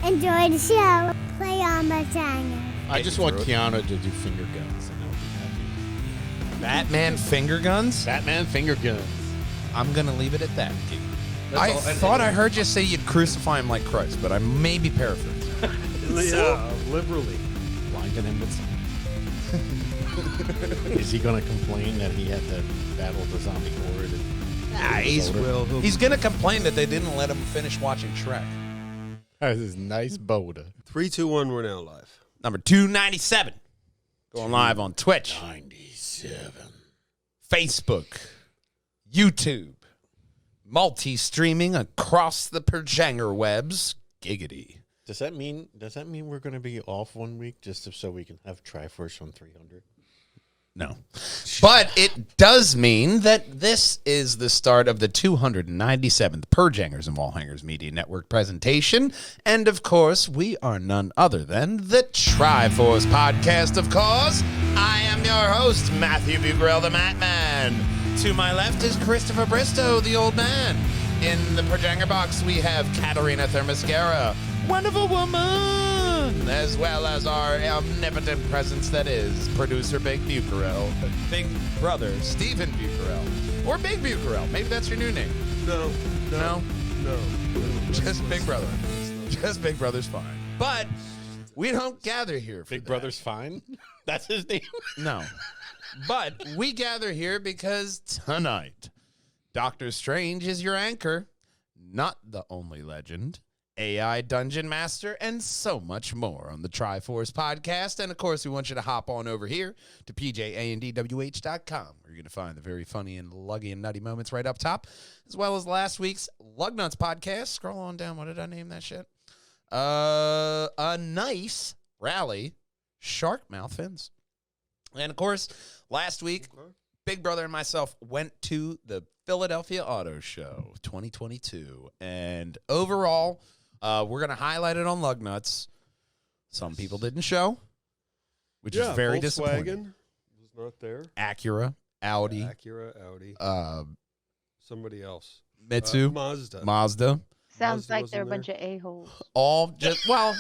Enjoy the show. Play on my channel. I just want Keanu to do finger guns, and I'll be happy. Batman finger guns? Batman finger guns. I'm going to leave it at that. That's I all- thought I heard you say you'd crucify him like Christ, but I may be paraphrhering. Yeah, liberally. Blinding him with something. Is he going to complain that he had to battle the zombie horde? He's going to complain that they didn't let him finish watching Shrek. That is nice boda. 3, 2, 1, we're now live. Number 297. Going live on Twitch, 97. Facebook, YouTube, multi-streaming across the Perjanger webs. Giggity. Does that mean we're going to be off 1 week just so we can have Triforce on 300? No. But it does mean that this is the start of the 297th Perjangers and Wallhangers Media Network presentation. And, of course, we are none other than the Triforce Podcast, of course. I am your host, Matthew Bugrell, the Matman. To my left is Christopher Bristow, the old man. In the Perjanger box, we have Katarina Thermascara, Wonderful Woman, as well as our omnipotent presence that is producer Big Bucarell, Big Brother Stephen Bucarell, or Big Bucarell. Maybe that's your new name. No. Just Big Brother. Just Big Brother's fine. But we don't gather here for Big that. Brother's fine? That's his name? No. But we gather here because tonight, Doctor Strange is your anchor, not the only legend, AI Dungeon Master, and so much more on the Triforce Podcast. And, of course, we want you to hop on over here to pjandwh.com, where you're going to find the very funny and luggy and nutty moments right up top, as well as last week's Lugnuts Podcast. Scroll on down. What did I name that shit? A nice rally, shark mouth fins. And, of course, last week, Big Brother and myself went to the Philadelphia Auto Show 2022. And overall, we're going to highlight it on Lugnuts. Some people didn't show, which is very disappointing. Volkswagen was not there. Acura, Audi, Acura, Audi. Somebody else. Mitsu, Mazda. Sounds Mazda like they're a wasn't bunch of a-holes. all just, well,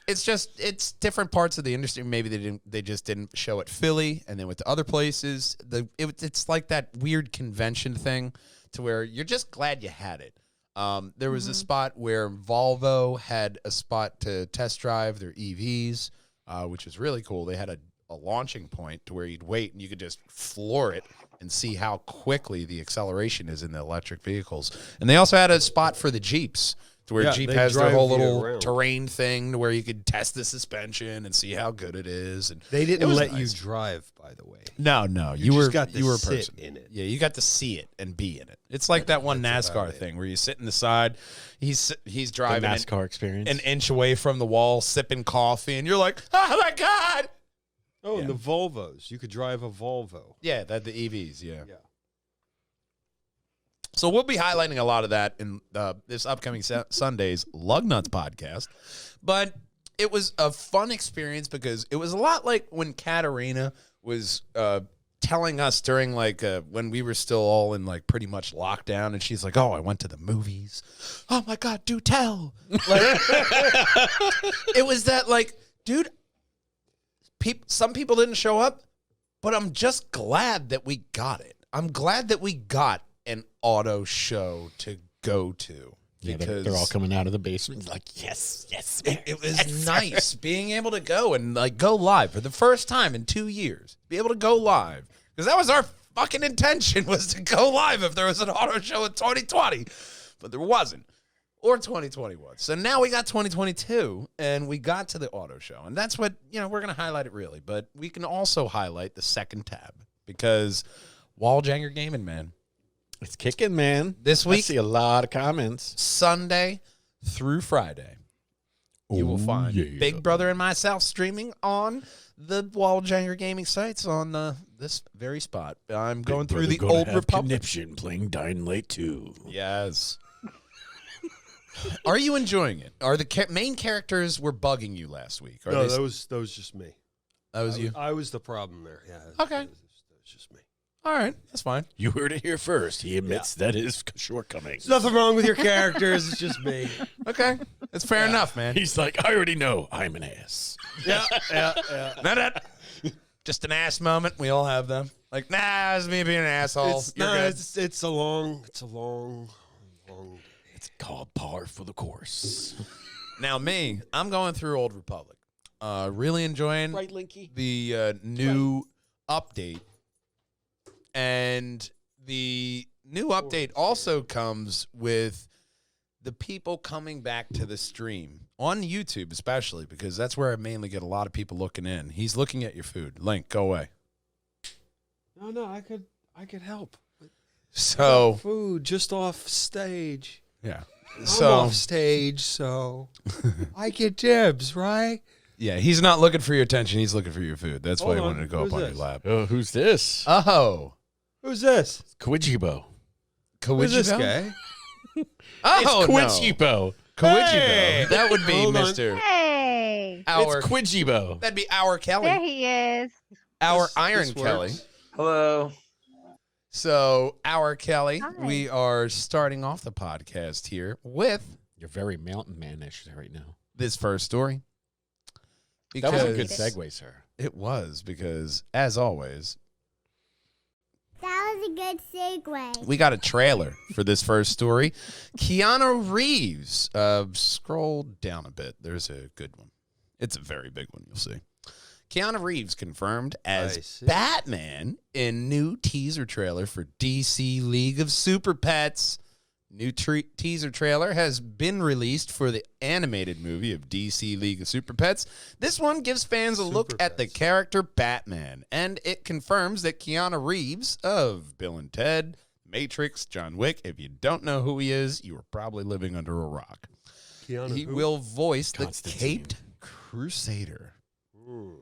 it's different parts of the industry. Maybe they just didn't show at Philly, and then with the other places, it's like that weird convention thing to where you're just glad you had it. There was a spot where Volvo had a spot to test drive their EVs, which was really cool. They had a launching point to where you'd wait and you could just floor it and see how quickly the acceleration is in the electric vehicles. And they also had a spot for the Jeeps, to where Jeep they has their drive whole you little around. terrain thing to where you could test the suspension and see how good it is. And They it didn't was let nice. you drive, by the way. No, you just were got to you were a sit person in it. Yeah, you got to see it and be in it. It's like that one That's NASCAR about it. thing where you sit in the side. He's The driving NASCAR experience. an inch away from the wall, sipping coffee, and you're like, oh my god! Oh, Yeah. and the Volvos. You could drive a Volvo. Yeah, the EVs. Yeah. Yeah. So we'll be highlighting a lot of that in this upcoming Sunday's Lugnuts podcast. But it was a fun experience because it was a lot like when Katarina was telling us during when we were still all in pretty much lockdown, and she's like, "Oh, I went to the movies. Oh my god, do tell!" It was that dude. Some people didn't show up, but I'm just glad that we got it. I'm glad that we got an auto show to go to. Yeah, Because they're all coming out of the basement yes. it was nice being able to go and go live for the first time in 2 years. Be able to go live. Because that was our fucking intention, was to go live if there was an auto show in 2020. But there wasn't. Or 2021. So now we got 2022, and we got to the auto show. And that's what, we're going to highlight it really. But we can also highlight the second tab. Because Walljanger Gaming, man. It's kicking, man. This I week, see a lot of comments. Sunday through Friday, you will find Big Brother and myself streaming on the Walljanger Gaming sites on this very spot. I'm going through the Old Republic. Conniption playing Dying Light 2. Yes. Are you enjoying it? Are the main characters were bugging you last week? Are No, they that was just me. that was you? I was the problem there. Yeah. Okay. That was just me. All right, that's fine. You heard it here first. He admits that his shortcomings. There's nothing wrong with your characters. It's just me. Okay, that's fair enough, man. He's like, I already know I'm an ass. Yeah. Just an ass moment. We all have them. Like, nah, it's me being an asshole. It's a long. It's called par for the course. Now, me, I'm going through Old Republic. Really enjoying Linky? the new update. And the new update also comes with the people coming back to the stream on YouTube, especially because that's where I mainly get a lot of people looking in. He's looking at your food. Link, go away. No, I could help. So Food just off stage. yeah, I'm so off stage, so I get dibs, right? yeah, he's not looking for your attention. He's looking for your food. That's why he Hold on. wanted to go Who's up on this? your lap. Oh, who's this? Oh, Who's this? Koichibo. Who's this guy? Oh, It's Koichibo. Koichibo. Hey! That would be Hold on. Mr. Hey, Our. It's Koichibo. That'd be our there Kelly. he is. Our This Iron works. Kelly. Hello. So, our Kelly, Hi. we are starting off the podcast here with You're very mountain manish right now. this first story. That was a good Because segue, sir. it was, because, as always, That was a good segue. we got a trailer for this first story. Keanu Reeves. Scroll down a bit. There's a good one. It's a very big one, you'll see. Keanu Reeves confirmed I as see. Batman in new teaser trailer for DC League of Super Pets. New teaser trailer has been released for the animated movie of DC League of Super Pets. This one gives fans a look Super at the Pets. character Batman, and it confirms that Keanu Reeves of Bill and Ted, Matrix, John Wick, if you don't know who he is, you are probably living under a rock. Keanu He who? will voice the Constantine. Caped Crusader. Ooh.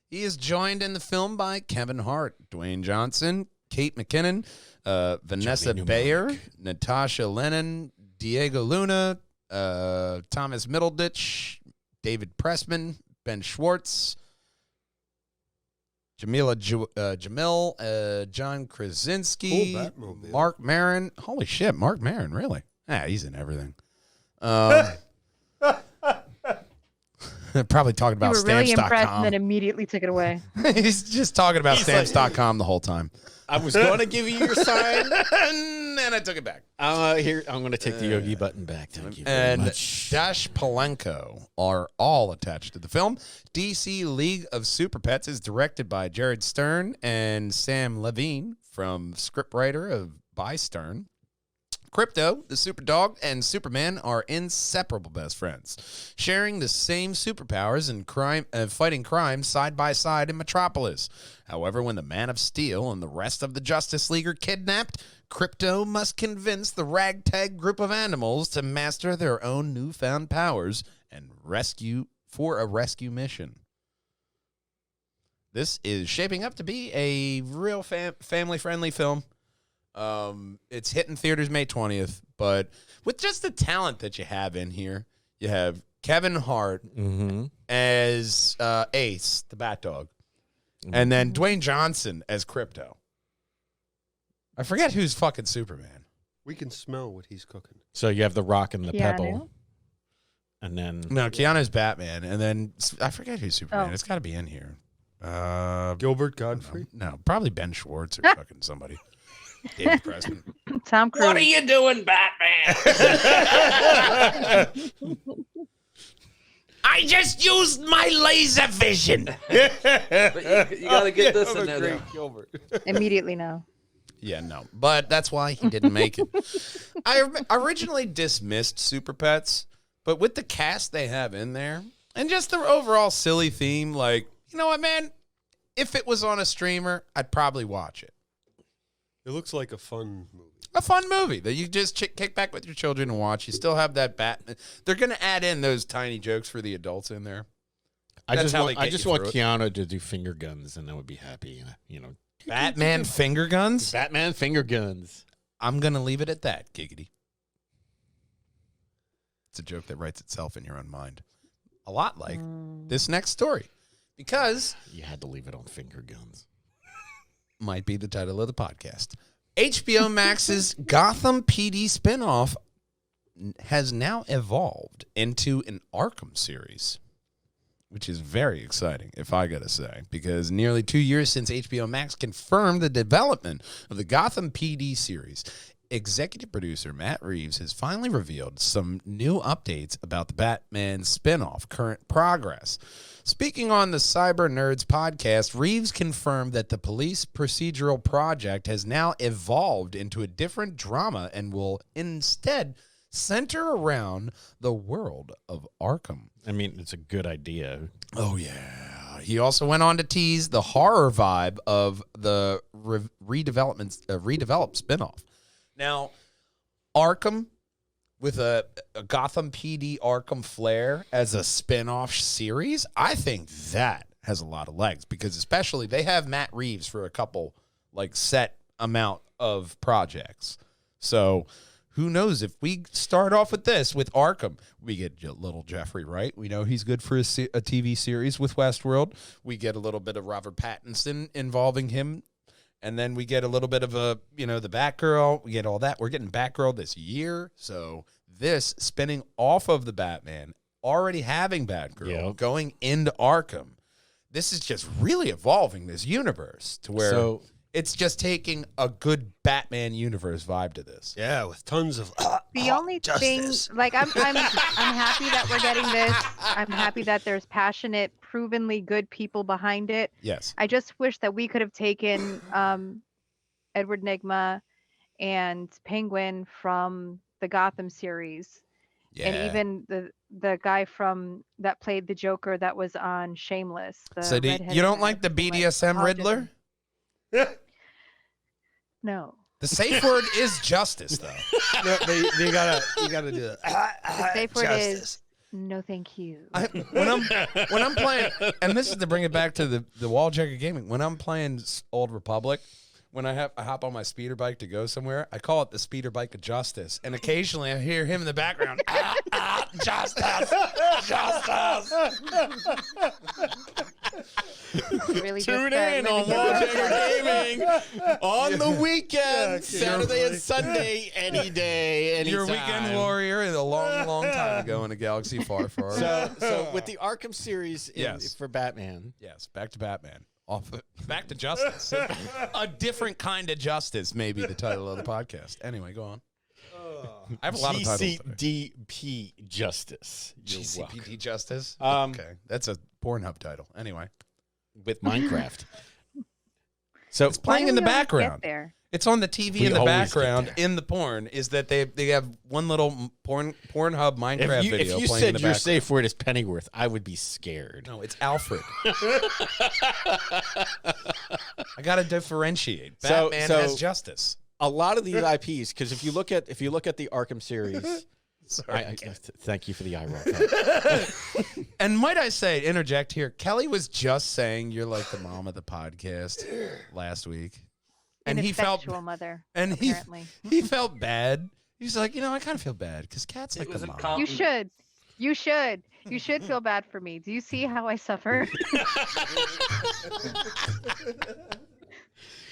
He is joined in the film by Kevin Hart, Dwayne Johnson, Kate McKinnon, Vanessa Johnny Bayer, Mnemonic. Natasha Lennon, Diego Luna, Thomas Middleditch, David Pressman, Ben Schwartz, Jamil, John Krasinski, Cool Batmobile. Mark Maron. Holy shit, Mark Maron, really? Ah, he's in everything. Probably talking You about were really impressed and stamps.com. then immediately took it away. He's just talking about He's like- stamps.com the whole time. I was going to give you your sign. And then I took it back. Here, I'm going to take the Yogi button back. Thank you very And much. Dash Palenko are all attached to the film. DC League of Super Pets is directed by Jared Stern and Sam Levine, from scriptwriter of By Stern. Crypto, the super dog, and Superman are inseparable best friends, sharing the same superpowers and fighting crime side by side in Metropolis. However, when the Man of Steel and the rest of the Justice League are kidnapped, Crypto must convince the ragtag group of animals to master their own newfound powers and rescue mission. This is shaping up to be a real family-friendly film. It's hitting theaters May 20th, but with just the talent that you have in here, you have Kevin Hart as Ace, the Bat Dog, and then Dwayne Johnson as Crypto. I forget who's fucking Superman. We can smell what he's cooking. So you have the rock and the Keanu? pebble. And then No, Keanu's Batman, and then I forget who's Superman. Oh. It's got to be in here. Gilbert Godfrey. No, probably Ben Schwartz or fucking somebody. David Pressman. Tom Cruise. What are you doing, Batman? I just used my laser vision. But you got to get this in there. though. Gilbert. Immediately no. Yeah, no. But that's why he didn't make it. I originally dismissed Super Pets, but with the cast they have in there and just the overall silly theme, like, you know what, man? If it was on a streamer, I'd probably watch it. It looks like a fun movie. A fun movie that you just kick back with your children and watch. You still have that They're going to add in those tiny jokes for the adults in there. I That's just how want, they I get just you want through it. Keanu to do finger guns, and I would be happy. You know, Batman finger guns? Batman finger guns. I'm going to leave it at that, Giggity. It's a joke that writes itself in your own mind. A lot like this next story. Because You had to leave it on finger guns. might be the title of the podcast. HBO Max's Gotham PD spinoff has now evolved into an Arkham series, which is very exciting, if I gotta say, because nearly 2 years since HBO Max confirmed the development of the Gotham PD series, executive producer Matt Reeves has finally revealed some new updates about the Batman spinoff current progress. Speaking on the Cyber Nerds podcast, Reeves confirmed that the police procedural project has now evolved into a different drama and will instead center around the world of Arkham. I mean, it's a good idea. Oh, yeah. He also went on to tease the horror vibe of the redeveloped spinoff. Now, Arkham with a Gotham PD Arkham flair as a spinoff series, I think that has a lot of legs because especially they have Matt Reeves for a couple like set amount of projects. So who knows if we start off with this with Arkham, we get little Jeffrey Wright. We know he's good for a TV series with Westworld. We get a little bit of Robert Pattinson involving him. And then we get a little bit of the Batgirl. We get all that. We're getting Batgirl this year. So this spinning off of the Batman, already having Batgirl, going into Arkham. This is just really evolving this universe to where it's just taking a good Batman universe vibe to this. Yeah, with tons of The only justice. thing, like, I'm happy that we're getting this. I'm happy that there's passionate, provenly good people behind it. Yes. I just wish that we could have taken Edward Nygma and Penguin from the Gotham series, Yeah. and even the guy from that played the Joker that was on Shameless. So you don't like the BDSM Riddler? No. The safe word is justice, though. No, you gotta do it. The safe word is no, thank you. When I'm playing, and this is to bring it back to the wall checker gaming. When I'm playing Old Republic, when I hop on my speeder bike to go somewhere, I call it the speeder bike of justice. And occasionally I hear him in the background, justice, justice. Really Tune just, in on living Wall your Checker life. Gaming on the weekend, Saturday and Sunday, any day, anytime. You're a weekend warrior a long, long time ago in a galaxy far, far away. So with the Arkham series Yes. for Batman, Yes, back to Batman. Back to justice. A different kind of justice may be the title of the podcast. Anyway, go on. I have a lot of titles today. GCPD Justice. You're welcome. GCPD Justice? Um, Okay, that's a Pornhub title. Anyway. With Minecraft. So It's playing in the Why do we always get background. there? It's on the TV We in the always get background there. in the porn is that they have one little Pornhub Minecraft video if you playing in said the your background. safe word is Pennyworth, I would be scared. No, it's Alfred. I got to differentiate. So- Batman so- has justice. A lot of these IPs, because if you look at the Arkham series, thank you for the eye roll. And might I say, interject here, Kelly was just saying you're like the mom of the podcast last week. And he felt Ineffectual mother, and apparently. he felt bad. He's like, I kind of feel bad because Kat's like It was the a mom. compliment. You should feel bad for me. Do you see how I suffer?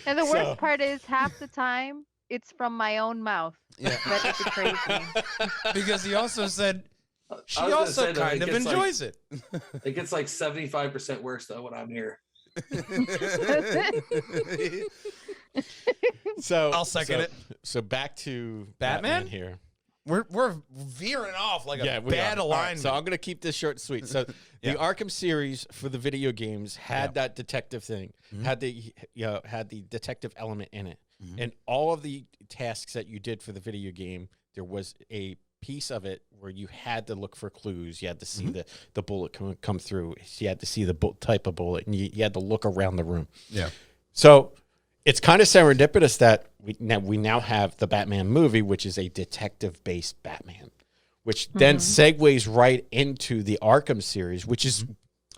And the worst part is half the time it's from my own mouth Yeah. that it betrays me. Because he also said she I was gonna also say, though, kind it of gets, like- enjoys it. It gets like 75% worse though when I'm here. So I'll second it. So back to Batman? here. We're veering off like a We bad are. All right, alignment. so I'm going to keep this short and sweet. So Yeah. the Arkham series for the video games had that detective thing, had the detective element in it, and all of the tasks that you did for the video game, there was a piece of it where you had to look for clues. You had to see the bullet come through. You had to see the type of bullet, and you had to look around the room. Yeah. So it's kind of serendipitous that we now have the Batman movie, which is a detective-based Batman, which then segues right into the Arkham series, which is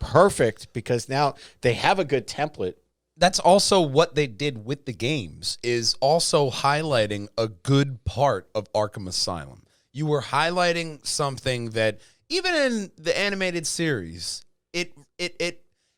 perfect because now they have a good template. That's also what they did with the games, is also highlighting a good part of Arkham Asylum. You were highlighting something that even in the animated series, it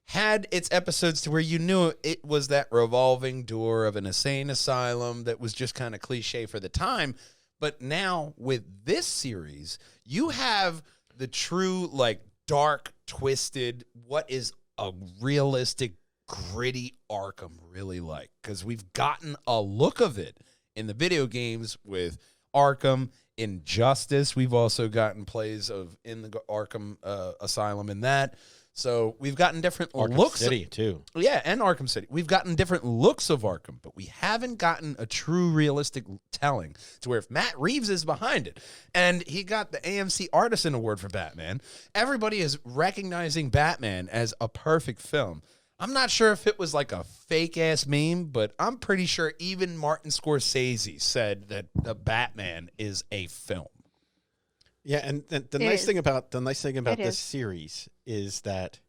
had its episodes to where you knew it was that revolving door of an insane asylum that was just kind of cliche for the time. But now with this series, you have the true, like, dark, twisted, what is a realistic, gritty Arkham really like? Because we've gotten a look of it in the video games with Arkham. Injustice, we've also gotten plays of in the Arkham Asylum in that. So we've gotten different Arkham looks. City too. Yeah, and Arkham City. We've gotten different looks of Arkham, but we haven't gotten a true realistic telling to where if Matt Reeves is behind it, and he got the AMC Artisan Award for Batman, everybody is recognizing Batman as a perfect film. I'm not sure if it was like a fake-ass meme, but I'm pretty sure even Martin Scorsese said that the Batman is a film. Yeah, and the nice thing about this series is that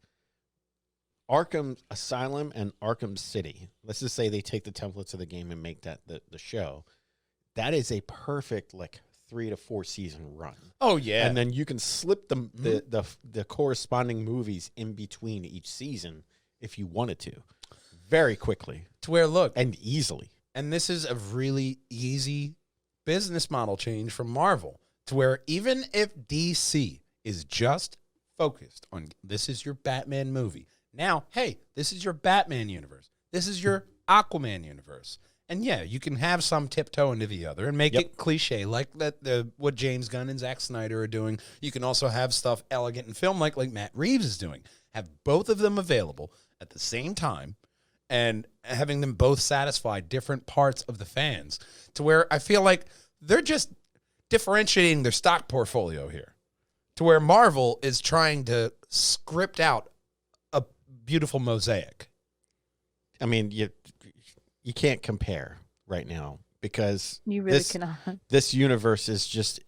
Arkham Asylum and Arkham City, let's just say they take the templates of the game and make that the show. That is a perfect like 3 to 4 season run. Oh yeah. And then you can slip the corresponding movies in between each season if you wanted to, very quickly. To where look, and easily. And this is a really easy business model change from Marvel. To where even if DC is just focused on this is your Batman movie. Now, hey, this is your Batman universe. This is your Aquaman universe. And yeah, you can have some tiptoe into the other and make it cliche like what James Gunn and Zack Snyder are doing. You can also have stuff elegant in film like Matt Reeves is doing. Have both of them available at the same time and having them both satisfy different parts of the fans. To where I feel like they're just differentiating their stock portfolio here, to where Marvel is trying to script out a beautiful mosaic. I mean, you can't compare right now because You really cannot. This universe is just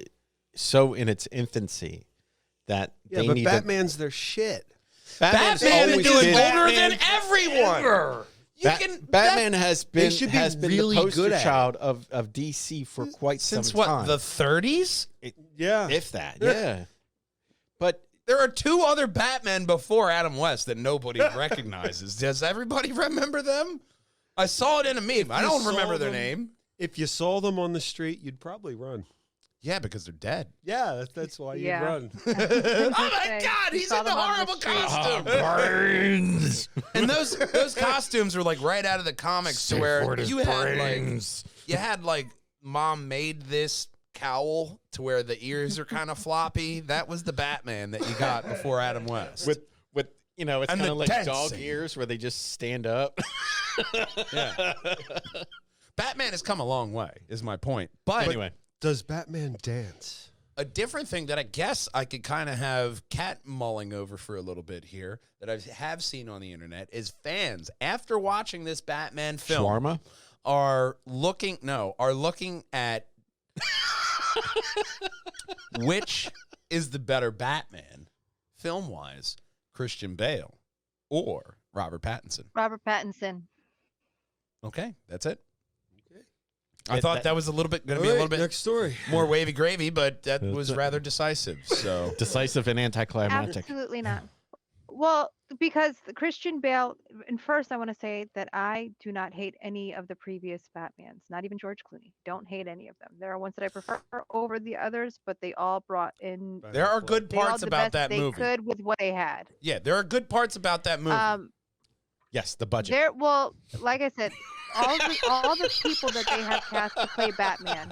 so in its infancy that they but need Batman's their shit. Batman is doing older than everyone. Batman has been really the poster good at child of DC for quite since some what, time. the 30s? Yeah. If that, yeah. But there are 2 other Batmen before Adam West that nobody recognizes. Does everybody remember them? I saw it in a meme. I don't remember their name. If you saw them on the street, you'd probably run. Yeah, because they're dead. Yeah, that's why you'd run. Oh my God, he's in the horrible costume. brains. And those costumes were like right out of the comics, to where you had like mom made this cowl to where the ears are kind of floppy. That was the Batman that you got before Adam West. with it's And kind the of like dog dancing. ears where they just stand up. Yeah. Batman has come a long way, is my point. But Anyway, Does Batman dance? a different thing that I guess I could kind of have cat mulling over for a little bit here that I have seen on the internet is fans, after watching this Batman film, shawarma. are looking at which is the better Batman film-wise, Christian Bale or Robert Pattinson. Robert Pattinson. Okay, that's it. I thought that was a little bit going to be a little bit next story. more wavy gravy, but that was rather decisive. So Decisive and anticlimactic. Absolutely not. Well, because Christian Bale, and first I want to say that I do not hate any of the previous Batmans, not even George Clooney. Don't hate any of them. There are ones that I prefer over the others, but they all brought in there are good they all parts did the about best that they movie. could with what they had. Yeah, there are good parts about that movie. Yes, the budget. Well, like I said, all the people that they have cast to play Batman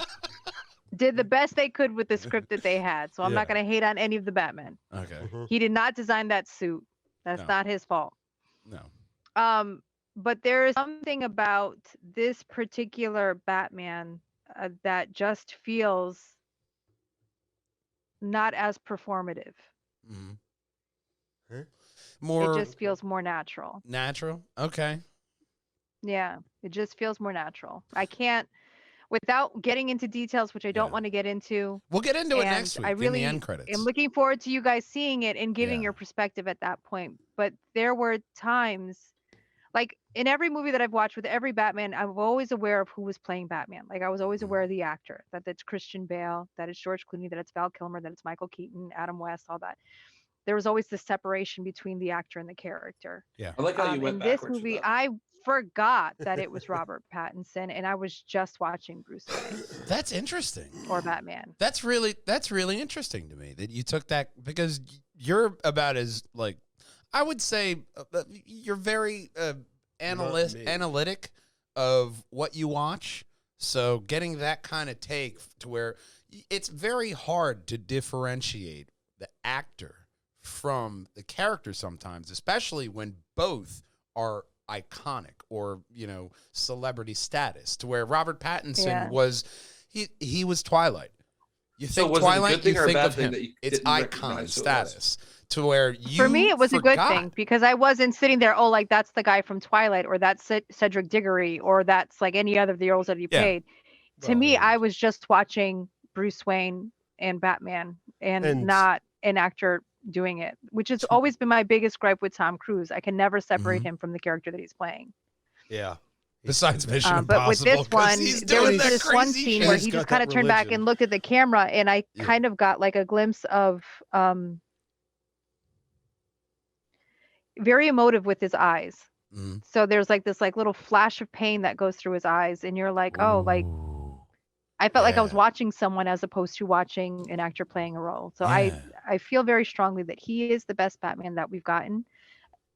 did the best they could with the script that they had. So I'm not going to hate on any of the Batmen. Okay. He did not design that suit. That's No. not his fault. No. But there is something about this particular Batman that just feels not as performative. Mm-hmm. Huh? More It just feels more natural. natural. Okay. Yeah, it just feels more natural. I can't, without getting into details, which I don't want to get into. We'll get into it And next week I in really the end credits. am looking forward to you guys seeing it and giving Yeah. your perspective at that point. But there were times, like in every movie that I've watched with every Batman, I'm always aware of who was playing Batman. Like I was always aware of the actor, that it's Christian Bale, that it's George Clooney, that it's Val Kilmer, that it's Michael Keaton, Adam West, all that. there was always this separation between the actor and the character. I like how you went In this backwards with movie, that. I forgot that it was Robert Pattinson, and I was just watching Bruce Wayne That's interesting. or Batman. That's really interesting to me that you took that, because you're about as, like, I would say you're very analytic of what you watch. So getting that kind of take to where it's very hard to differentiate the actor from the character sometimes, especially when both are iconic or, celebrity status, to where Robert Pattinson was, he was Twilight. You So think was it a Twilight, good thing you or a think bad of thing him. that you It's didn't icon recognize who it was? status, to where you For me, it was a good forgot. thing because I wasn't sitting there, oh, like that's the guy from Twilight, or that's Cedric Diggory, or that's like any other of the roles that he Yeah. played. To Well, me, there I is. was just watching Bruce Wayne and Batman, and And- not an actor doing it, which has always been my biggest gripe with Tom Cruise. I can never separate him from the character that he's playing. Yeah. Besides Mission But with Impossible, this 'cause one, he's there doing was that this one crazy scene shit. where He's he got just kind of that turned back religion. and looked at the camera, and I Yeah. kind of got like a glimpse of very emotive with his eyes. Mhm. So there's like this like little flash of pain that goes through his eyes, and you're like, oh, like Ooh. I felt like I was Yeah. watching someone as opposed to watching an actor playing a role. So Yeah. I feel very strongly that he is the best Batman that we've gotten.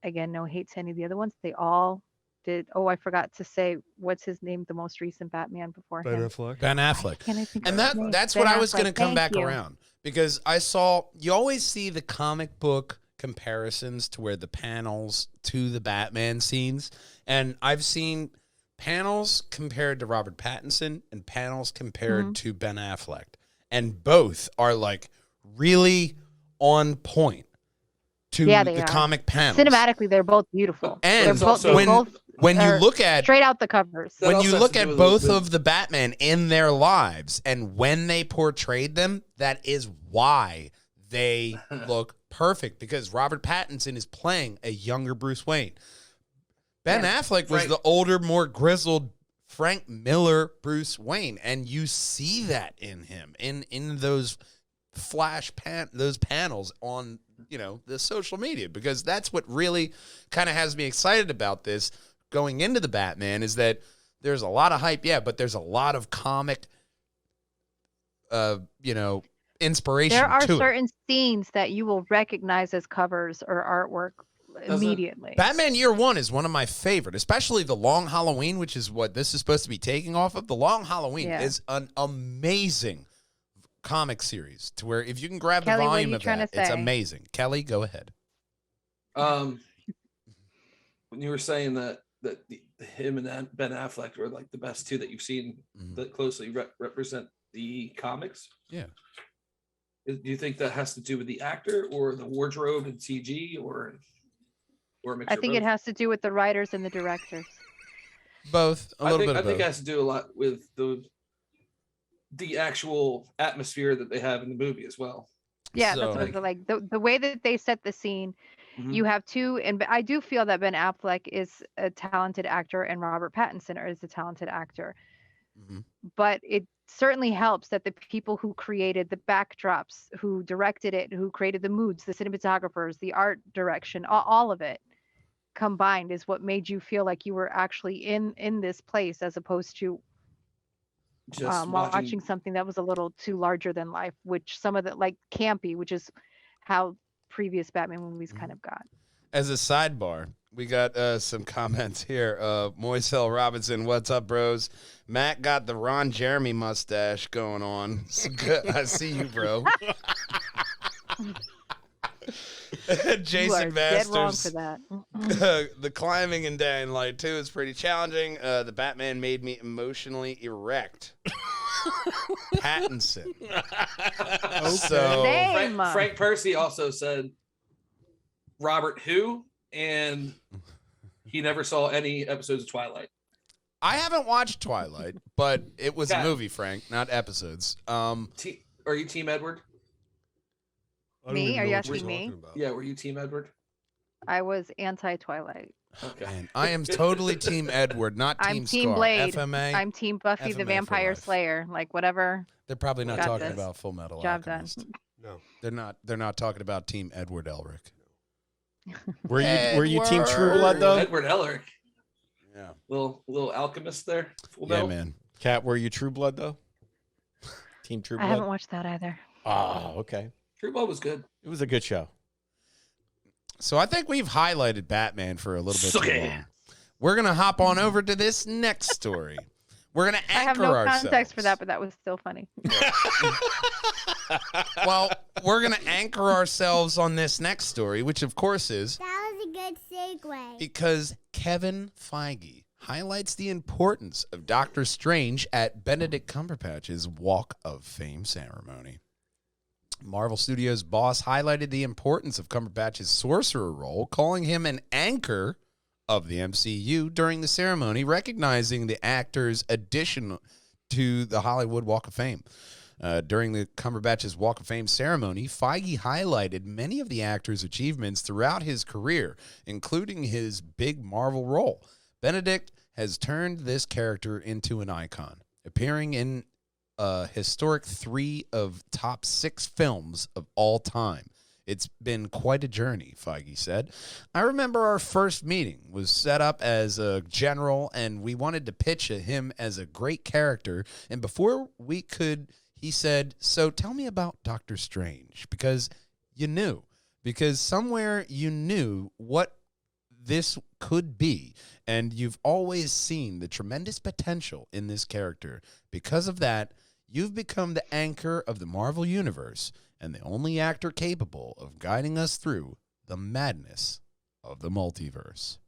Again, no hate to any of the other ones. They all did. Oh, I forgot to say what's his name, the most recent Batman before Ben him. Affleck. Ben Affleck. Can I think And of his name? that's Ben what I was Affleck. going to come Thank back you. around, because you always see the comic book comparisons to where the panels to the Batman scenes, and I've seen panels compared to Robert Pattinson and panels compared to Ben Affleck, and both are like really on point to Yeah, they the are. comic panels. Cinematically, they're both beautiful. And they're both, also- they both when you are look at straight out the covers. That when also you has look to at do with- both with- of the Batman in their lives and when they portrayed them, that is why they look perfect, because Robert Pattinson is playing a younger Bruce Wayne. Ben Affleck was Frank- the older, more grizzled Frank Miller Bruce Wayne, and you see that in him in those those panels on the social media, because that's what really kind of has me excited about this going into the Batman, is that there's a lot of hype, but there's a lot of comic inspiration There are to it. certain scenes that you will recognize as covers or artwork immediately. Batman Year One is one of my favorite, especially The Long Halloween, which is what this is supposed to be taking off of. The Long Halloween Yeah. is an amazing comic series, to where if you can grab Kelly, the what are volume you of trying that, to it's say? amazing. Kelly, go ahead. When you were saying that him and Ben Affleck were like the best two that you've seen that closely represent the comics. Yeah. Do you think that has to do with the actor or the wardrobe and CG or a mixture I of think it both? has to do with the writers and the directors. Both, a little bit I of think both. it has to do a lot with the actual atmosphere that they have in the movie as well. Yeah, So- that's what it's like. The way that they set the scene, Mhm. you have two, and I do feel that Ben Affleck is a talented actor and Robert Pattinson is a talented actor. Mhm. But it certainly helps that the people who created the backdrops, who directed it, who created the moods, the cinematographers, the art direction, all of it combined is what made you feel like you were actually in this place, as opposed to Just watching something that was a little too larger than life, which some of the like campy, which is how previous Batman movies kind of got. As a sidebar, we got some comments here. Moisel Robinson, what's up, bros? Matt got the Ron Jeremy mustache going on. Good. I see you, bro. You Jason are dead wrong Masters. for that. The climbing in Day and Light 2 is pretty challenging. The Batman made me emotionally erect. Pattinson. So Same. Frank Percy also said Robert Who, and he never saw any episodes of Twilight. I haven't watched Twilight, but it was a Yeah. movie, Frank, not episodes. Are you Team Edward? I don't Me? even Are know you what you're asking me? talking about. Yeah, were you Team Edward? I was anti-Twilight. Okay. Man, I am totally Team Edward, not I'm Team Team Scar. Blade. FMA. I'm Team Buffy FMA the for Vampire life. Slayer. Like whatever. They're probably not Got talking this. about Full Metal Job done. Alchemist. No. They're not talking about Team Edward Elric. Were you Team True Blood though? Edward Elric, Yeah. little alchemist there. Full Yeah, Metal. man. Cat, were you True Blood though? Team True I Blood. haven't watched that either. Oh, okay. True Blood was good. It was a good show. So I think we've highlighted Batman for a little bit Suck too it. long. We're gonna hop on over to this next story. We're gonna anchor I have no ourselves. context for that, but that was still funny. Well, we're gonna anchor ourselves on this next story, which of course is That was a good segue. because Kevin Feige highlights the importance of Doctor Strange at Benedict Cumberbatch's Walk of Fame ceremony. Marvel Studios' boss highlighted the importance of Cumberbatch's sorcerer role, calling him an anchor of the MCU during the ceremony, recognizing the actor's addition to the Hollywood Walk of Fame. During the Cumberbatch's Walk of Fame ceremony, Feige highlighted many of the actor's achievements throughout his career, including his big Marvel role. Benedict has turned this character into an icon, appearing in a historic 3 of top 6 films of all time. It's been quite a journey, Feige said. I remember our first meeting was set up as a general, and we wanted to pitch him as a great character. And before we could, he said, "So tell me about Doctor Strange," because you knew. Because somewhere you knew what this could be, and you've always seen the tremendous potential in this character. Because of that, you've become the anchor of the Marvel Universe and the only actor capable of guiding us through the madness of the multiverse.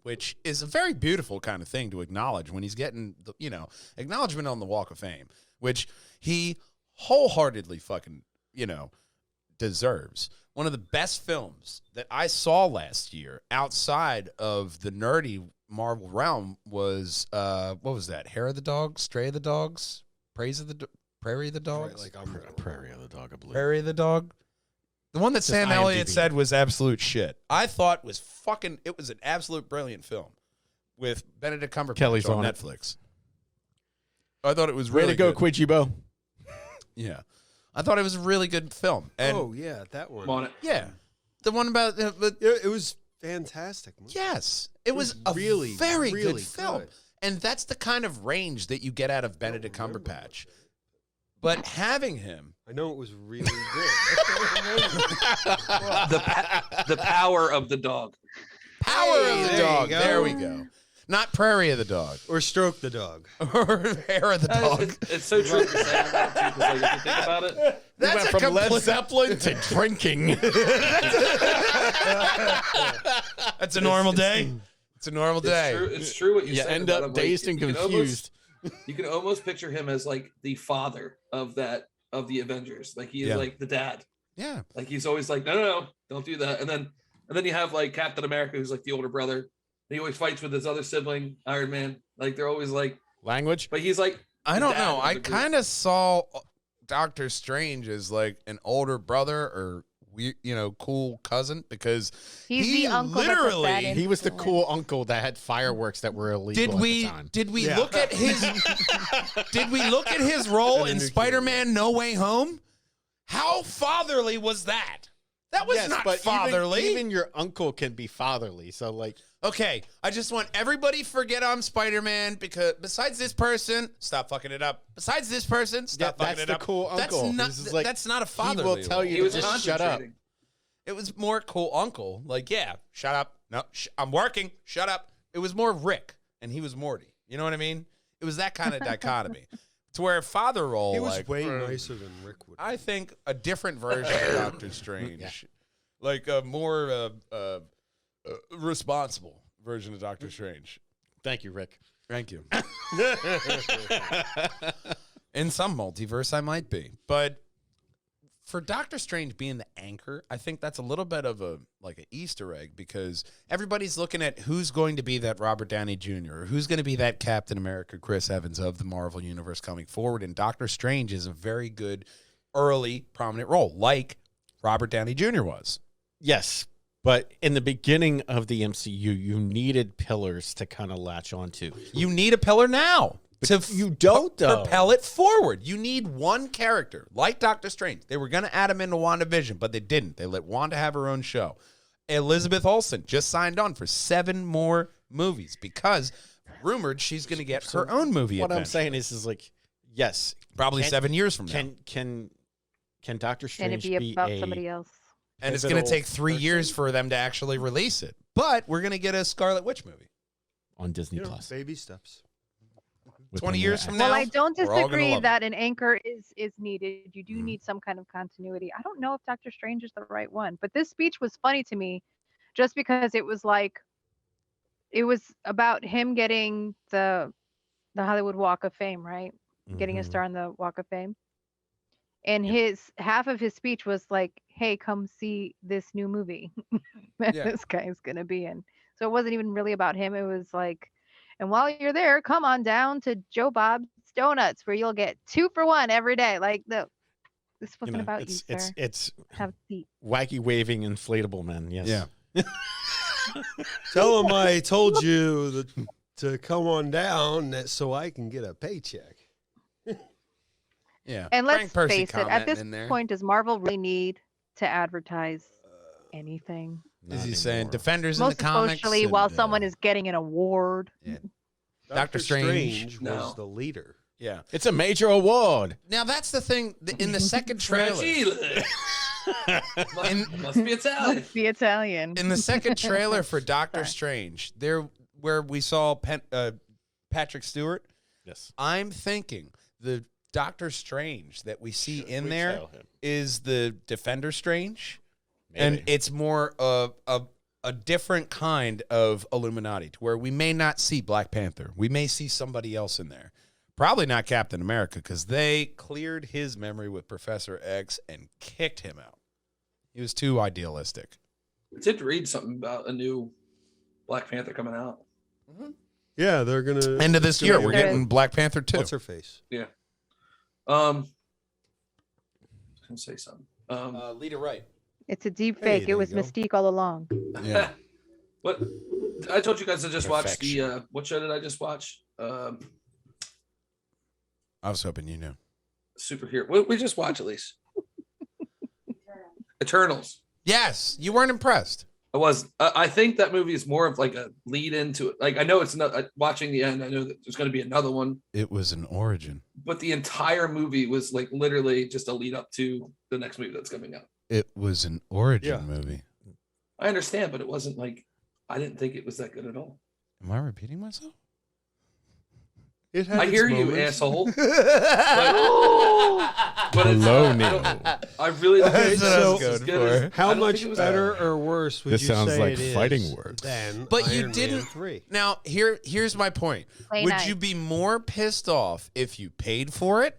Which is a very beautiful kind of thing to acknowledge when he's getting, acknowledgement on the Walk of Fame, which he wholeheartedly fucking, deserves. One of the best films that I saw last year outside of the nerdy Marvel realm was, what was that? Hair of the Dog? Stray of the Dogs? Prairie of the Dogs? Like I'm Prairie of the Dog, I believe. Prairie of the Dog? The one that Sam Elliott IMDb. said was absolute shit. I thought it was an absolute brilliant film with Benedict Cumberbatch Kelly's on on it. Netflix. I thought it was Way really to go, good. Quidgy Yeah. I thought it was a really good film. And oh yeah, that one. I'm on it. yeah. The one about It was fantastic. yes, it was a really, very really good film. good. And that's the kind of range that you get out of Benedict Cumberbatch. But having him I know it was really good. The power of the dog. Power Hey, of the there you Dog. go. There we go. Not Prairie of the Dog. Or stroke the dog. Or Hair of the Dog. It's so true to say that too, because like, if you think about it, That's went a from Led complete- Zeppelin to drinking. That's a normal day. It's a normal day. it's true what you You said. end about up him. Like, dazed and you can almost- confused. You can almost picture him as like the father of the Avengers. Like he is Yeah. like the dad. Yeah. Like he's always like, no, don't do that. And then you have like Captain America, who's like the older brother. And he always fights with his other sibling, Iron Man. Like they're always like, Language? but he's like, I don't dad know. of I the group. kind of saw Doctor Strange as like an older brother or cool cousin because He's he the uncle that's a literally bad He was the influence. cool uncle that had fireworks that were illegal did at we the time. did we Yeah. look at his did we look at his role And a in new Spider-Man No Way Home? How fatherly was that? That was Yes, not but fatherly. Even your uncle can be fatherly. So, like, Okay, I just want everybody forget I'm Spider-Man because besides this person, stop fucking it up. Besides this person, stop Yeah, fucking that's it the up. cool uncle. That's not, This is like- that's not a he fatherly will tell role. you he was to just shut up. concentrating. It was more cool uncle. Like, yeah, shut up. No, I'm working. Shut up. It was more Rick, and he was Morty. You know what I mean? It was that kind of dichotomy. To where father role, He was like, way nicer than Rick would. I think a different version of Doctor Strange, Yeah. like a more responsible version of Doctor Strange. Thank you, Rick. Thank you. In some multiverse, I might be, but for Doctor Strange being the anchor, I think that's a little bit of an Easter egg because everybody's looking at who's going to be that Robert Downey Jr. or who's going to be that Captain America Chris Evans of the Marvel Universe coming forward, and Doctor Strange is a very good early prominent role, like Robert Downey Jr. was. Yes, but in the beginning of the MCU, you needed pillars to kind of latch onto. You need a pillar now. You don't, though. propel it forward. You need one character, like Doctor Strange. They were going to add him into WandaVision, but they didn't. They let Wanda have her own show. Elizabeth Olsen just signed on for 7 more movies because rumored she's going to get her own movie. What I'm saying is like, yes, probably 7 years from now. Can Doctor Can it Strange be about somebody else? And it's going to take 3 years for them to actually release it. But we're going to get a Scarlet Witch movie on Disney You know, Plus? baby steps. 20 years from now. Well, I don't we're all gonna disagree love that an anchor is needed. You do Mhm. need some kind of continuity. I don't know if Doctor Strange is the right one, but this speech was funny to me just because it was like it was about him getting the Hollywood Walk of Fame, right? Getting a Mhm. star on the Walk of Fame. And his half of his speech was like, "Hey, come see this new movie that Yeah. this guy's gonna be in." So it wasn't even really about him. It was like, and while you're there, come on down to Joe Bob's Donuts, where you'll get 2 for 1 every day. Like this You wasn't know, about it's you, sir. it's Have a seat. wacky waving inflatable men. Yes. Yeah. Tell him I told you to come on down so I can get a paycheck. Yeah. And Frank let's Percy face it, at commenting this in there. point, does Marvel really need to advertise anything? Is he Not saying anymore. Defenders in Most the comics? especially and, while someone is getting an award. Doctor Strange. was No. the leader. Yeah. It's a major award. Now that's the thing. In the second trailer, Fragile. must be Italian. Let's be Italian. in the second trailer for Doctor Sorry. Strange, there where we saw Patrick Stewart, Yes. I'm thinking the Doctor Strange that we see in we there tell him? is the Defender Strange, Maybe. and it's more of a different kind of Illuminati, to where we may not see Black Panther. We may see somebody else in there. Probably not Captain America, because they cleared his memory with Professor X and kicked him out. He was too idealistic. I did read something about a new Black Panther coming out. Yeah, they're gonna End of this year, we're getting Black Panther 2. What's her face? I was gonna say something. Leader Right. It's a deep Hey, fake. there It was you go. Mystique all along. Yeah. What I told you guys I just watched the Perfection. what show did I just watch? I was hoping you knew. Superhero. What we just watched at least. Eternals. Yes, you weren't impressed. I was. I think that movie is more of like a lead into it. Like I know it's not watching the end. I know that there's going to be another one, It was an origin. but the entire movie was like literally just a lead up to the next movie that's coming out. It was an origin Yeah. movie. I understand, but it wasn't like I didn't think it was that good at all. Am I repeating myself? It had I its hear you, moments. asshole. But But it's, Hello, I Neil. I really don't Okay, think so- so, as good as, I How don't much think it was better bad. or worse would This you sounds say like it is fighting words. than But you Iron Man didn't- 3? Now, here's my point. Play Would nice. you be more pissed off if you paid for it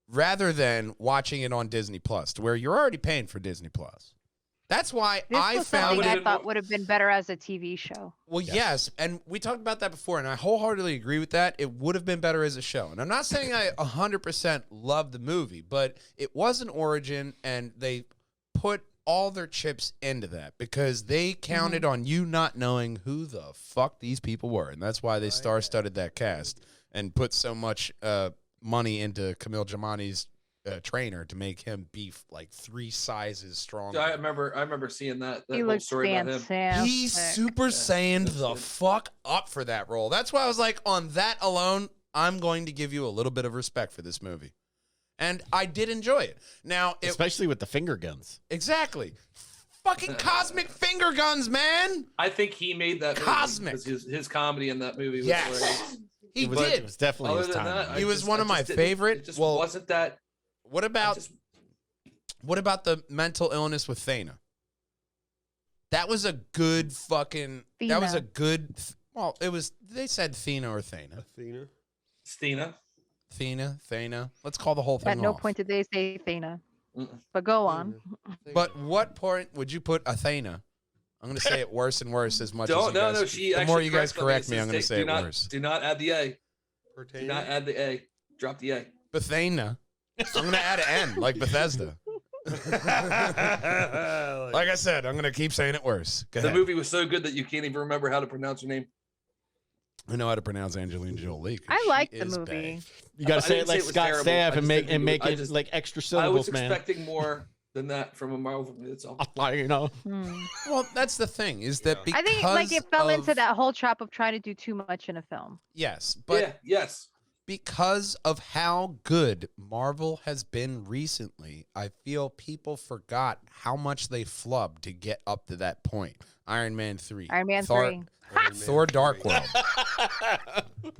rather than watching it on Disney Plus, to where you're already paying for Disney Plus? That's why This I was found something I it- thought would have been better as a TV show. Well, yes, and we talked about that before, and I wholeheartedly agree with that. It would have been better as a show. And I'm not saying I 100% love the movie, but it was an origin, and they put all their chips into that because they counted on you not knowing who the fuck these people were. And that's why they star-studded that cast and put so much money into Camille Jamani's trainer to make him beef like 3 sizes stronger. I remember seeing that He whole looks story about him. fantastic. He Super Saiyaned the good. fuck up for that role. That's why I was like, on that alone, I'm going to give you a little bit of respect for this movie. And I did enjoy it. Now, Especially with the finger guns. exactly. Fucking cosmic finger guns, man. I think he made that movie Cosmic. because his comedy in that movie was Yes. great. He It was, did. It was definitely Other his than time. that, man. He was one of my didn't- favorite- It just well, wasn't that. What I about just- the mental illness with Thana? That was a good fucking. That was a Thena. good. Well, it was. They said Thena or Thana. Athena. Stina? Thana. Let's call the whole thing At no off. point did they say Thana. Mm-mm. But go on. But what point would you put Athena? I'm going to say it worse and worse as much as Don't you no guys. no. She the actually more you guys corrects correct me, I'm going to say do it not, worse. Do not add the A. Do Pertaining? not add the A. Drop the A. Bethana. I'm going to add an N, like Bethesda. Like I said, I'm going to keep saying it worse. Go The ahead. movie was so good that you can't even remember how to pronounce her name. I know how to pronounce Angelina Jolie. 'cause I she like the is movie. bae. You got I to say didn't it like say it was Scott terrible. Staff I and just make didn't and think make it- I it just- like extra I was syllables, man. expecting more than that from a Marvel movie. That's all. You know, Hmm. Well, that's the thing is that because I think like it fell into of- that whole trap of trying to do too much in a film. Yes, but Yeah. Yes. because of how good Marvel has been recently, I feel people forgot how much they flubbed to get up to that point. Iron Man 3. Iron Man Thor, 3. Iron Man Thor Dark 3. World.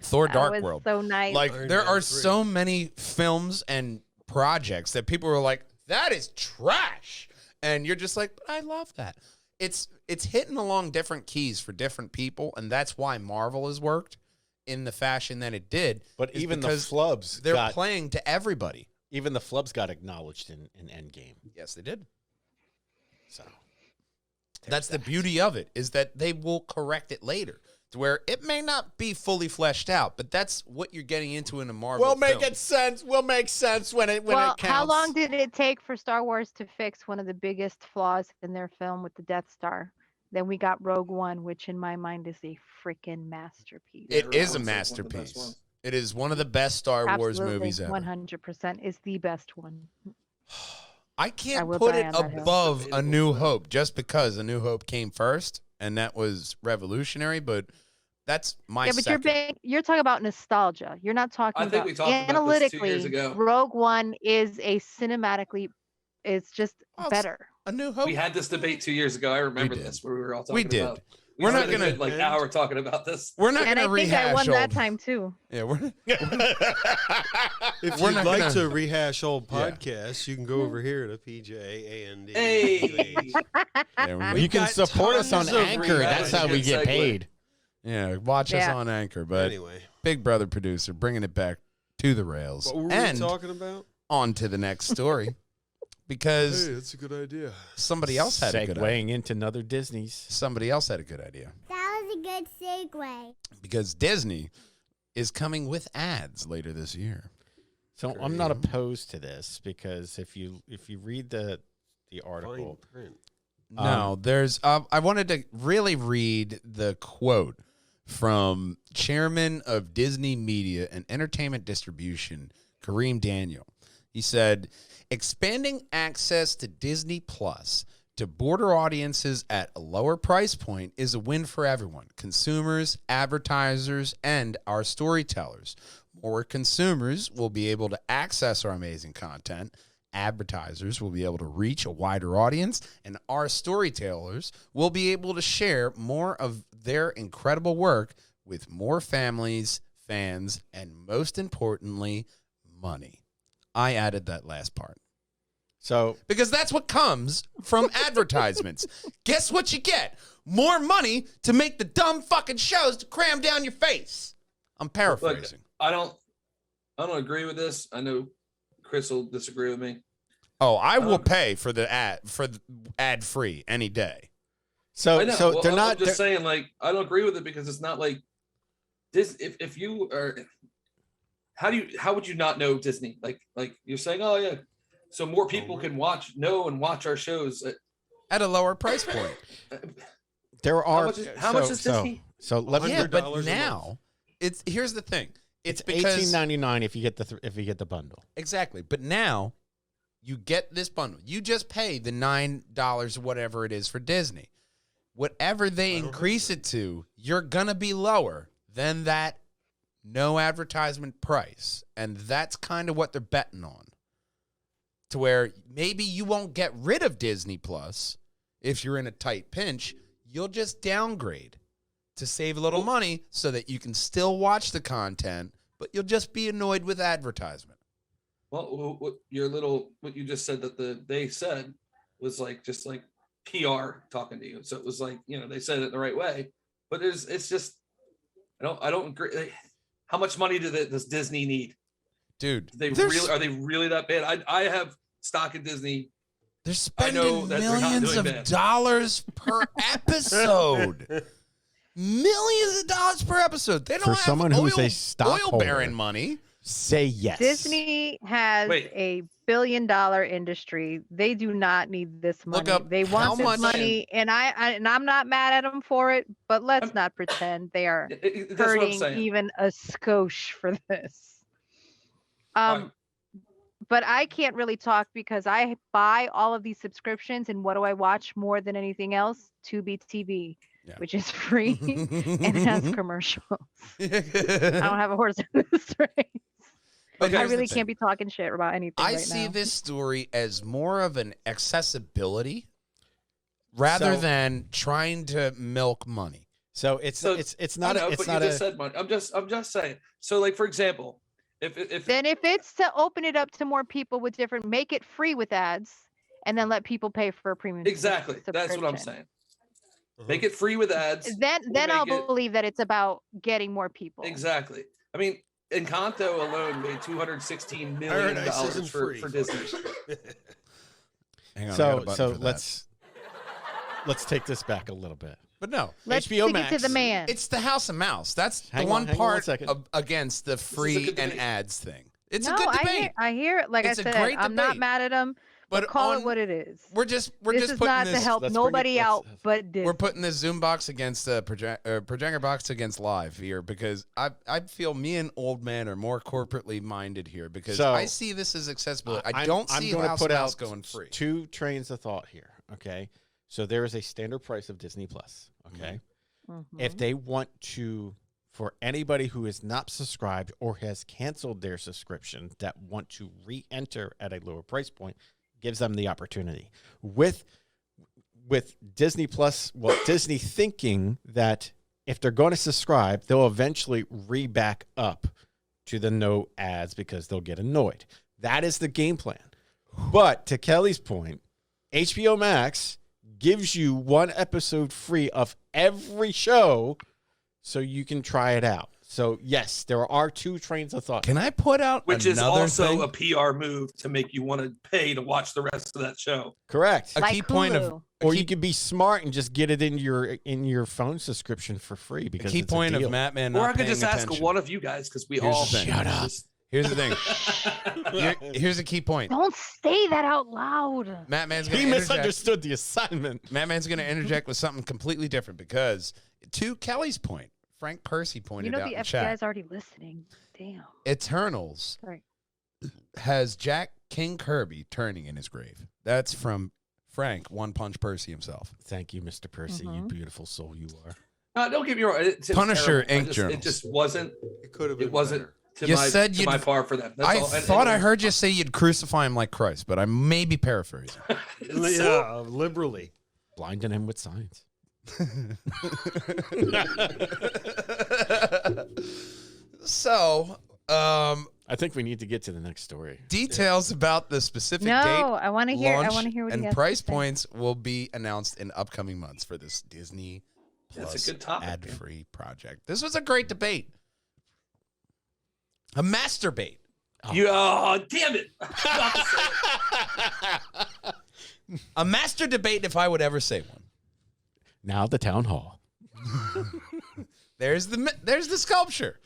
Thor That Dark was World. so nice. Like Iron there Man are 3. so many films and projects that people were like, that is trash. And you're just like, but I love that. It's hitting along different keys for different people, and that's why Marvel has worked in the fashion that it did. but is even the because flubs they're got playing to everybody. even the flubs got acknowledged in Endgame. Yes, they did. So That's the beauty of it, is that they will correct it later to where it may not be fully fleshed out, but that's what you're getting into in a Marvel we'll make film. it sense. We'll make sense when it well, counts. how long did it take for Star Wars to fix one of the biggest flaws in their film with the Death Star? Then we got Rogue One, which in my mind is a freaking masterpiece. Yeah, It Rogue is a One's, like, one of the best masterpiece. ones. It is one of the best Star Wars Absolutely, movies ever. 100% is the best one. I can't will put die it on that hill. above A Debatable, New but- Hope just because A New Hope came first, and that was revolutionary, but that's my Yeah, but second. you're talking about nostalgia. You're not talking I think about we talked about this 2 analytically. years ago. Rogue One is a cinematically, it's just Oh, it's- better. A New Hope. We had this debate 2 years ago. I remember did. this where we were all talking We did. about. We're not spent a gonna- good, like hour talking about this. We're not And going I to think rehash I won that old- time too. Yeah, we're If We're you'd not like gonna- to rehash old Yeah. podcasts, you can go over here to PJ and Hey. yeah, we're- You can got support us on tons of Anchor. That's how we Good get segue. paid. yeah, watch us Yeah. on Anchor, but Anyway, Big Brother producer bringing it back to the rails. what were we And talking about? on to the next story because Hey, that's a good idea. somebody else had a good idea. Segueing into another Disney's. Somebody else had a good idea. That was a good segue. Because Disney is coming with ads later this year. So I'm not opposed to this because if you read the Fine article, print. No, there's. I wanted to really read the quote from Chairman of Disney Media and Entertainment Distribution, Kareem Daniel. He said, "Expanding access to Disney Plus to border audiences at a lower price point is a win for everyone: consumers, advertisers, and our storytellers. More consumers will be able to access our amazing content. Advertisers will be able to reach a wider audience, and our storytellers will be able to share more of their incredible work with more families, fans, and most importantly, money." I added that last part so because that's what comes from advertisements. Guess what you get? More money to make the dumb fucking shows to cram down your face. I'm paraphrasing. I don't agree with this. I know Chris will disagree with me. Oh, I will pay for the ad free any day. so I know. so Well, they're I'm not. just saying, like, I don't agree with it because it's not like this. If you are, how would you not know Disney? Like you're saying, oh yeah, so more people can watch our shows. At a lower price point. There are How much is Disney? So let me. Yeah, $100 but a month. now here's the thing. It's because $18.99 if you get the bundle. exactly. But now you get this bundle. You just pay the $9 or whatever it is for Disney. Whatever they increase it to, you're gonna be lower than that no advertisement price. And that's kind of what they're betting on. To where maybe you won't get rid of Disney Plus if you're in a tight pinch. You'll just downgrade to save a little money so that you can still watch the content, but you'll just be annoyed with advertisement. Well, what you just said that they said was like just like PR talking to you. So it was like, they said it the right way, but it's just I don't agree. How much money does Disney need? Dude, Are they really that bad? I have stock in Disney. they're I know spending that they're not millions doing of bad. dollars per episode. Millions of dollars per episode. They don't For have someone who's a stockholder. oil baron money. Say yes. Disney has Wait. a billion-dollar industry. They do not need this money. Look up They how want this much- money, and I'm not mad at them for it. But let's I'm- not pretend they are That's what I'm hurting saying. even a skosh for this. Fine. But I can't really talk because I buy all of these subscriptions, and what do I watch more than anything else? Tubi TV, Yeah. which is free and has commercials. I don't have a horse in this race. But Okay. I here's the really thing. can't be talking shit about anything I right see now. this story as more of an accessibility rather So- than trying to milk money. So it's So, it's not I know, a, it's but not you a just said money. I'm just saying. So, like for example, if Then if it's to open it up to more people with different, make it free with ads, and then let people pay for a premium. exactly, that's what I'm subscription. saying. Make it free with ads. Then I'll make it- believe that it's about getting more people. Exactly. I mean, Encanto alone made $216 million Paradise isn't for free. Disney. Hang on, I got a so button so for that. let's take this back a little bit. But no, Let's HBO stick it to Max. the man. it's the House of Mouse. That's Hang the on, one hang on one part second. against the is a free good and debate. ads thing. It's no, a good debate. I hear it. Like It's I a said, great I'm not debate. mad at them, but call on- it what it is. We're just This is putting not this. to help let's bring it- nobody let's- out but Disney. We're putting this Zoom box against projector box against live here because I feel me and old man are more corporately minded here because So, I see this as accessible. I I'm- don't I'm see gonna House put of Mouse out going free. two trains of thought here. Okay, so there is a standard price of Disney Plus. Okay, Mhm. if they want to, for anybody who is not subscribed or has canceled their subscription that want to re-enter at a lower price point, gives them the opportunity. With Disney Plus, well, Disney thinking that if they're going to subscribe, they'll eventually re-back up to the no ads because they'll get annoyed. That is the game plan. But to Kelly's point, HBO Max gives you one episode free of every show so you can try it out. So, yes, there are two trains of thought. Can I put out Which is another also thing? a PR move to make you want to pay to watch the rest of that show. Correct. A Like key point of Hulu. Or you could be smart and just get it in your phone subscription for free a because key it's a point of deal. Matt Man. Or Not I could paying just ask attention. one of you guys because we Here's all the thing. Shut up. just- Here's the thing. Here's a key point. Don't say that out loud. Matt Man's gonna He interject. misunderstood the assignment. Matt Man's going to interject with something completely different because, to Kelly's point, Frank Percy pointed You know out the in FBI chat, is already listening. Damn. Eternals Right. has Jack King Kirby turning in his grave. That's from Frank One Punch Percy himself. Thank you, Mr. Percy, you beautiful soul you are. Don't get me wrong. It's Punisher terrible. Ink Journals. It just wasn't. It could have been. It wasn't to You my said to you'd- my par for them. That's I all. And- thought I and- heard you say you'd crucify him like Christ, but I may be paraphrasing. better. Yeah, liberally. Blinding him with science. So, I think we need to get to the next story. details about the specific No, date, I want to hear. I launch, want to hear what he and has to price say. points will be announced in upcoming months for this Disney That's a Plus good topic, man. ad-free project. This was a great debate. A masturbate. You, damn it! I was about to say it. A master debate if I would ever say one. Now the town hall. There's the sculpture.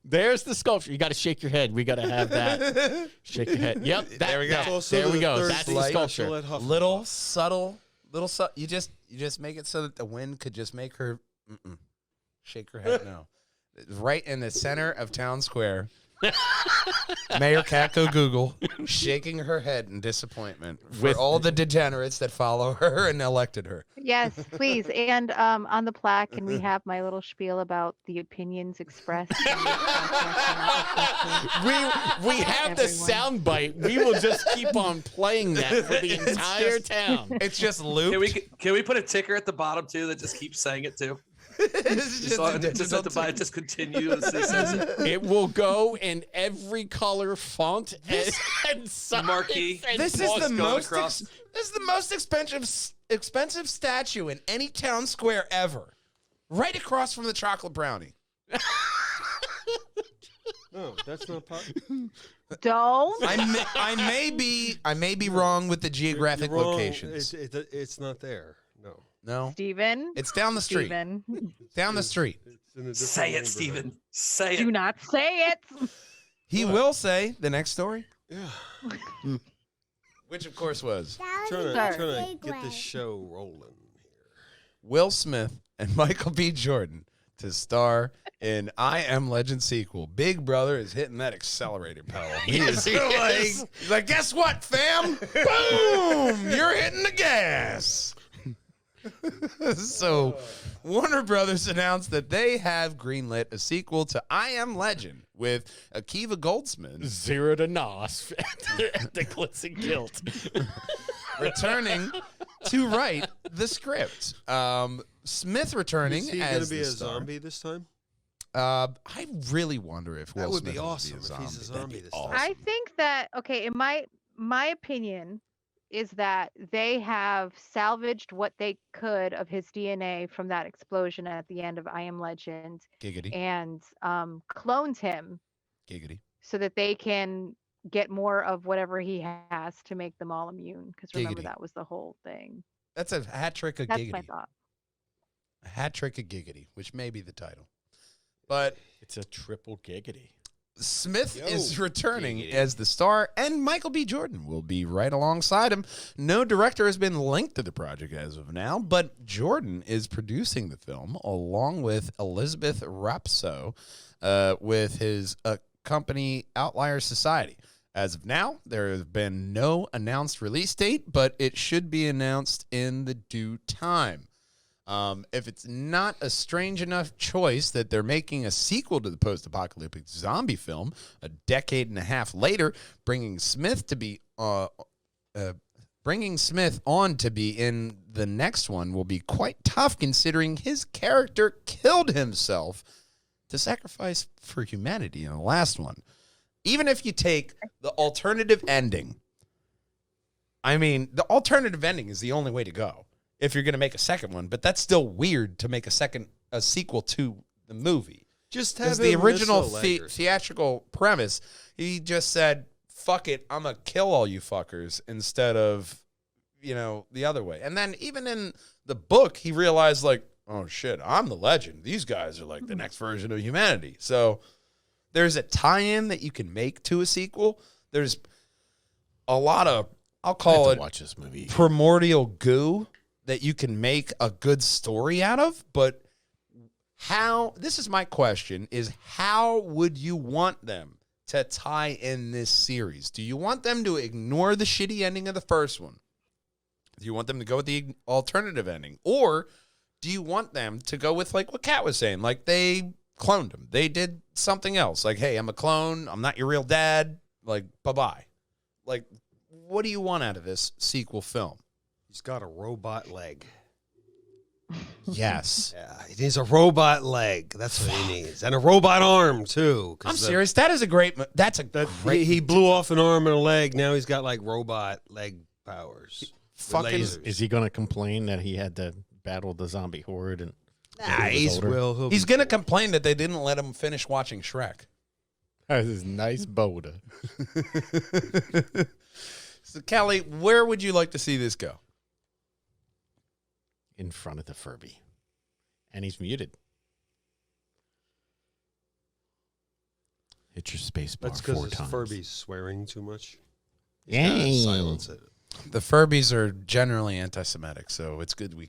There's the sculpture. You got to shake your head. We got to have that. Shake your head. Yep. There we go. that- Also there we the go. third That's the light sculpture. special at Hufflepuff. Little subtle. You just make it so that the wind could just make her shake her head. No, right in the center of town square. Mayor Catco Google shaking her head in disappointment for With- all the degenerates that follow her and elected her. Yes, please. And on the plaque, can we have my little spiel about the opinions expressed? in this podcast? We have the Everyone. sound bite. We will just keep on playing that for the entire town. It's just looped. Can we put a ticker at the bottom too that just keeps saying it too? It's Just, a just digital at the bottom, just continuously says it. It will go in every color, font, and size. Marquee. and This is font. the going most across. this is the most expensive statue in any town square ever. Right across from the chocolate brownie. No, that's not possible. Don't. I may be wrong with the geographic locations. It's not there. No. No, Stephen. it's down the street. Stephen. Down the street. It's in a different Say it, neighborhood. Steven. Say Do it. not say it. He will say the next story. Yeah. Which, of course, was That was Trying a to, good trying to get segue. this show rolling here. Will Smith and Michael B. Jordan to star in I Am Legend sequel. Big Brother is hitting that accelerator pedal. He's like, guess what, fam? Boom! You're hitting the gas. So, Warner Brothers announced that they have greenlit a sequel to I Am Legend with Akiva Goldsman Zero to Nos at the Glitz and Guilt. returning to write the script. Smith returning Is he as going to be the a star. zombie this time? I really wonder if Will That would Smith be would awesome be a if zombie. he's a That'd zombie be this time. awesome. I think that okay, in my opinion is that they have salvaged what they could of his DNA from that explosion at the end of I Am Legend Giggity, and cloned him giggity. so that they can get more of whatever he has to make them all immune. Because remember, Giggity. that was the whole thing. That's a hat trick of That's giggity. my thought. A hat trick of giggity, which may be the title. But It's a triple giggity. Smith Yo, is returning giggity. as the star, and Michael B. Jordan will be right alongside him. No director has been linked to the project as of now, but Jordan is producing the film along with Elizabeth Rapso with his company Outlier Society. As of now, there has been no announced release date, but it should be announced in the due time. If it's not a strange enough choice that they're making a sequel to the post-apocalyptic zombie film a decade and a half later, bringing Smith on to be in the next one will be quite tough, considering his character killed himself to sacrifice for humanity in the last one. Even if you take the alternative ending, I mean, the alternative ending is the only way to go if you're going to make a second one, but that's still weird to make a sequel to the movie. Just Because have the him original miss a leg or theatrical premise, he just said, fuck it, I'm going to kill all you fuckers instead of, the other way. And then even in the book, he realized, like, oh shit, I'm the legend. These guys are like the next version of humanity. So there's a tie-in that you can make to a sequel. There's a lot of, I'll call it Watch this movie. primordial goo that you can make a good story out of, but this is my question, is how would you want them to tie in this series? Do you want them to ignore the shitty ending of the first one? Do you want them to go with the alternative ending? Or do you want them to go with like what Kat was saying, like they cloned him. They did something else. Like, hey, I'm a clone. I'm not your real dad. Like, bye-bye. Like, what do you want out of this sequel film? He's got a robot leg. Yes. Yeah, he needs a robot leg. That's what he needs. And a robot arm, too. 'cause I'm serious. That is a great. He blew off an arm and a leg. Now he's got, like, robot leg powers. with Fucking- lasers. Is he going to complain that he had to battle the zombie horde? And Nah, he's will. He's gonna complain that they didn't let him finish watching Shrek. has his nice boulder. So, Kelly, where would you like to see this go? In front of the Furby. And he's muted. Hit your space bar That's 4 because times. Furby's swearing too much. He's Yay. gotta silence it. The Furbies are generally anti-Semitic, so it's good we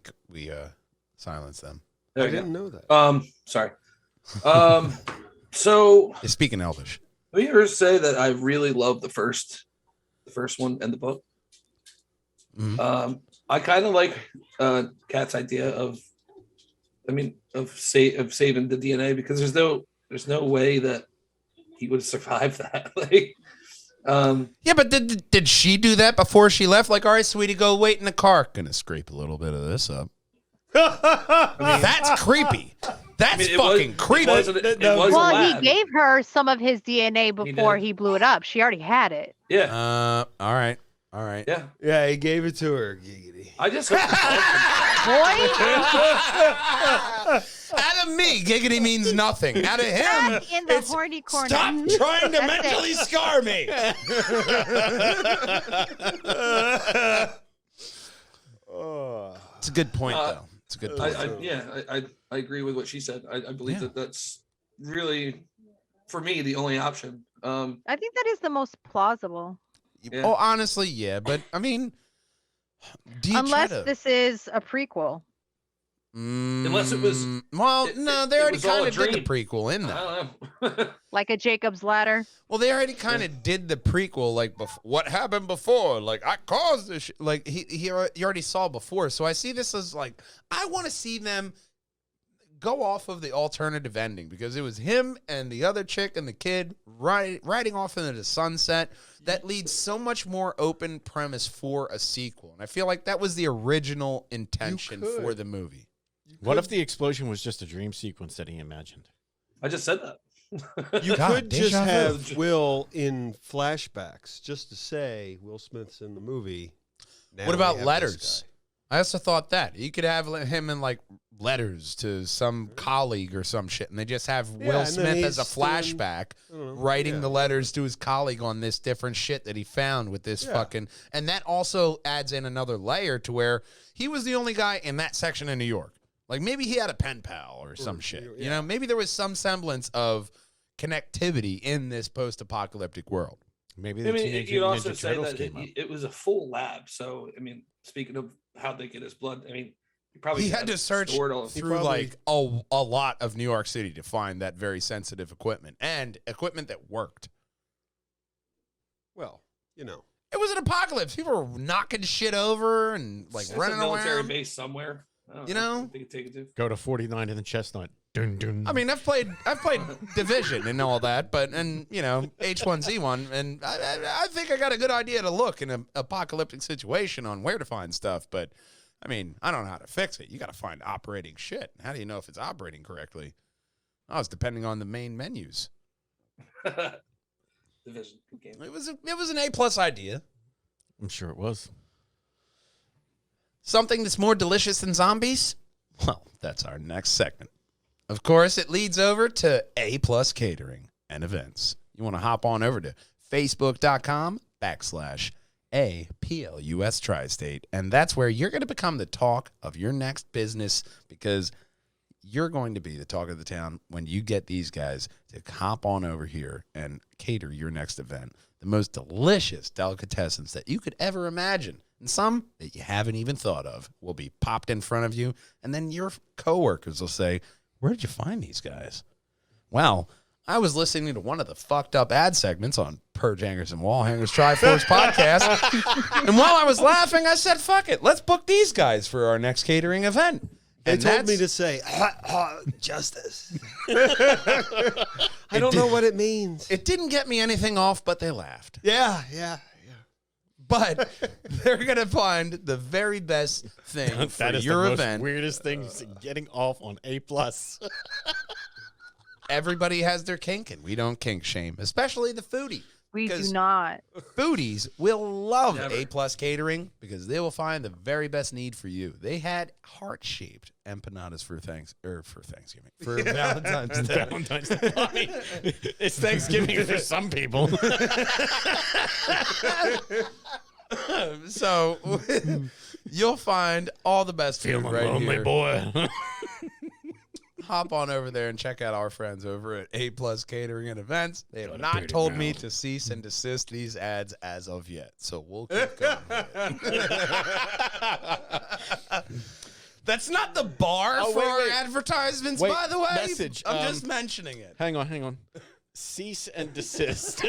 silence them. There I you go. didn't know that. Sorry. So They speak in Elvish. let me first say that I really love the first one and the book. Mhm. I kind of like Kat's idea of saving the DNA, because there's no way that he would survive that. Yeah, but did she do that before she left? Like, all right, sweetie, go wait in the car. Gonna scrape a little bit of this up. That's creepy. That's fucking creepy. It was a Well, he lab. gave her some of his DNA before did. he blew it up. She already had it. Yeah, All right. yeah. Yeah, he gave it to her, Giggity. I just hope Out of me, giggity means nothing. Out of him, Back in the it's horny corner. stop trying to That's mentally it. scar me. It's a good point, though. It's a good point. I agree with what she said. I believe Yeah. that's really, for me, the only option. I think that is the most plausible. Yeah. Oh, honestly, yeah. But I mean, do you Unless try to? this is a prequel. Unless it was- Well, it- no, it- they it already was all kind a of did the dream. prequel in that. I don't know. Like a Jacob's Ladder. Well, they already kind of did the prequel, like what happened before. Like I caused this. Like you already saw before. So I see this as like I want to see them go off of the alternative ending because it was him and the other chick and the kid riding off into the sunset. That leads so much more open premise for a sequel, and I feel like that was the original intention could. for the movie. What if the explosion was just a dream sequence that he imagined? I just said that. You God, could just deja vu. have Will in flashbacks just to say Will Smith's in the movie. Now What we about have letters? this guy. I also thought that you could have him in like letters to some colleague or some shit, and they just have Yeah, Will and then Smith as a he's doing- flashback I don't know, writing yeah. the letters to his colleague on this different shit that he found with this Yeah. fucking, and that also adds in another layer to where he was the only guy in that section in New York. Like maybe he had a pen pal or some shit. You know, maybe there was some semblance of connectivity in this post-apocalyptic world. Maybe I the mean, Teenage you'd Mutant also Ninja say Turtles that came up. it was a full lab. So, I mean, speaking of how they get his blood, I mean, He had to search all through like a lot of New York City to find that very sensitive equipment and equipment that worked. Well, you know. It was an apocalypse. People were knocking shit over and like It's running a military around. base somewhere. I don't You know? They could take it to. Go to 49 in the Chestnut. Dun, dun. I mean, I've played Division and all that, but and you know H1Z1, and I think I got a good idea to look in an apocalyptic situation on where to find stuff. But I mean, I don't know how to fix it. You got to find operating shit. How do you know if it's operating correctly? Oh, it's depending on the main menus. Division. Good game. It was an A+ idea. I'm sure it was. Something that's more delicious than zombies? Well, that's our next segment. Of course, it leads over to A+ Catering and Events. You want to hop on over to facebook.com/APLUS Tri-State, and that's where you're going to become the talk of your next business because you're going to be the talk of the town when you get these guys to hop on over here and cater your next event. The most delicious delicatessens that you could ever imagine. And some that you haven't even thought of will be popped in front of you. And then your coworkers will say, where did you find these guys? Well, I was listening to one of the fucked up ad segments on Purge Hangers and Wall Hangers Triforce podcast. And while I was laughing, I said, fuck it. Let's book these guys for our next catering event. They And told me that's- to say, justice. I don't know what it means. It didn't get me anything off, but they laughed. Yeah. But they're going to find the very best thing for That is your the most event. weirdest thing is getting off on A+. Everybody has their kink, and we don't kink shame, especially the foodie. We do Because not. foodies will love Never. A+ Catering because they will find the very best need for you. They had heart-shaped empanadas for Thanksgiving. For Valentine's Day. Valentine's Day. I mean, it's Thanksgiving for some people. So you'll find all the best food Feeling right lonely, here. boy. Hop on over there and check out our friends over at A+ Catering and Events. They have Got a not pretty told me mouth. to cease and desist these ads as of yet. So we'll keep going. That's not the bar Oh, for wait, our wait. advertisements, Wait, by the way. message, I'm just mentioning it. hang on. Cease and desist.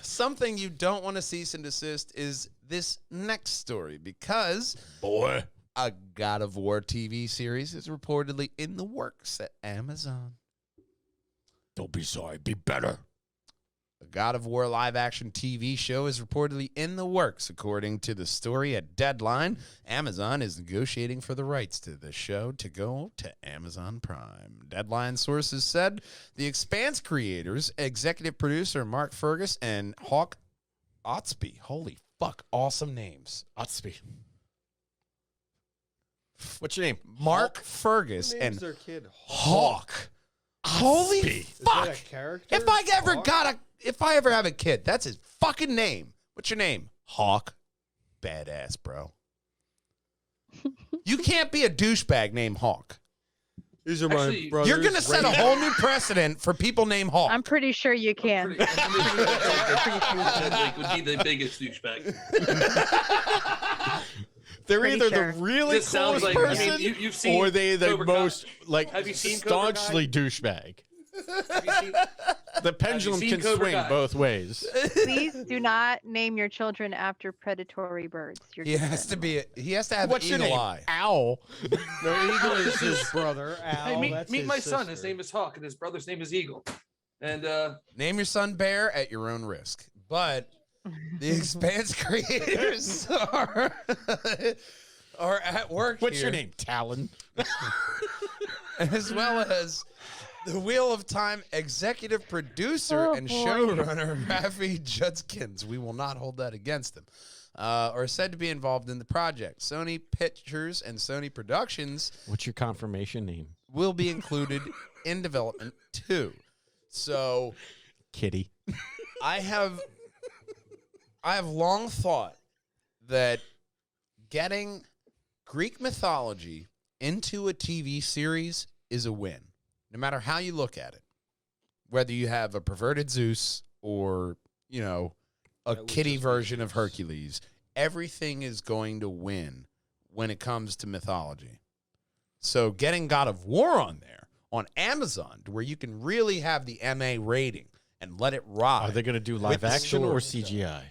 Something you don't want to cease and desist is this next story because Boy. a God of War TV series is reportedly in the works at Amazon. Don't be sorry. Be better. A God of War live-action TV show is reportedly in the works, according to the story at Deadline. Amazon is negotiating for the rights to the show to go to Amazon Prime. Deadline sources said the Expanse creators, executive producer Mark Fergus and Hawk Otsby, holy fuck, awesome names. Otsby. What's your name? Mark Fergus Names and their kid Hawk. Holy Otsby. Is that fuck! a character? If I ever have a kid, that's his fucking name. What's your name? Hawk. Badass, bro. You can't be a douchebag named Hawk. These are my Actually, brothers. You're gonna set a whole new precedent for people named Hawk. I'm pretty sure you can. I'm pretty sure that Link would be the biggest douchebag. They're Pretty either sure. the really This sounds coolest like- I person, mean, you've seen or they the Cobra Kai. most like Have you seen Cobra Kai? staunchly douchebag. Have you seen- The pendulum seen can Cobra swing Kai? both ways. Please do not name your children after predatory birds. You're He has to be. He has to have What's an your eagle name? eye. Owl. No, Eagle is his brother. Hey, Al, meet that's meet his my son. His sister. name is Hawk, and his brother's name is Eagle. And Name your son Bear at your own risk. But the Expanse creators are at work What's here, your name? Talon. as well as the Wheel of Time executive producer Oh, and boy. showrunner Rafi Judkins. We will not hold that against him. Are said to be involved in the project. Sony Pictures and Sony Productions What's your confirmation name? will be included in development too. So Kitty. I have long thought that getting Greek mythology into a TV series is a win, no matter how you look at it. Whether you have a perverted Zeus or, you know, a That would kitty just be version of Zeus. Hercules, everything is going to win when it comes to mythology. So getting God of War on there on Amazon, to where you can really have the MA rating and let it ride. Are they going to do live the action or story. CGI?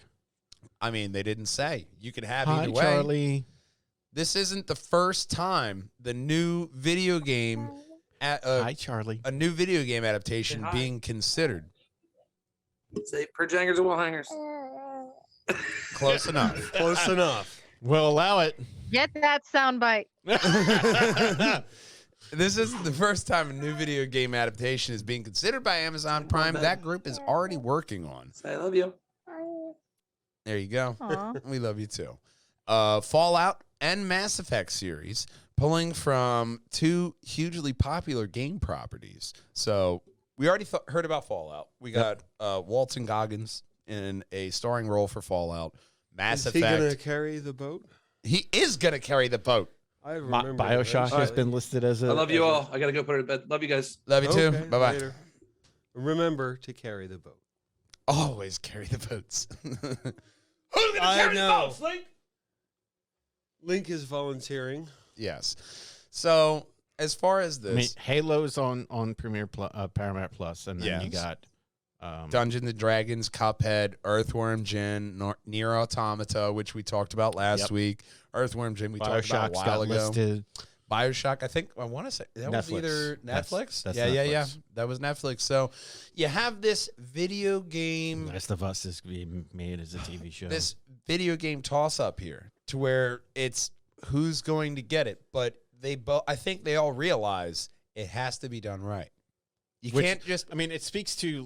I mean, they didn't say. You could have Hi, either way. Charlie. This isn't the first time the new video game, Hi, Charlie. a new video game adaptation Say hi. being considered. say per jangers and wall hangers. Close enough. Close enough. We'll allow it. Get that soundbite. This isn't the first time a new video game adaptation is being considered by Amazon Prime. That group is already working on. Say I love you. There you go. Aw. We love you too. Fallout and Mass Effect series, pulling from two hugely popular game properties. So we already heard about Fallout. We got Walton Goggins in a starring role for Fallout. Mass Is he Effect. gonna carry the boat? He is gonna carry the boat. I remember Bioshock that. has been listed as a. I love you all. I gotta go put her to bed. Love you guys. Love you Okay, too. Bye bye. later. Remember to carry the boat. Always carry the boats. I know. Link is volunteering. Yes. So as far as I mean, this, Halo's on Paramount Plus, and then you Yes. got Dungeons and Dragons, Cuphead, Earthworm Jim, Nier Automata, which we talked about last Yep. week. Earthworm Jim we talked about a Bioshock's while got ago. listed. Bioshock, I think I want to say that was Netflix. either That's- Netflix. that's yeah. Netflix. That was Netflix. So you have this video game, Last of Us is being made as a TV show. this video game toss up here, to where it's who's going to get it, but they both. I think they all realize it has to be done right. You Which- can't just I mean, it speaks to.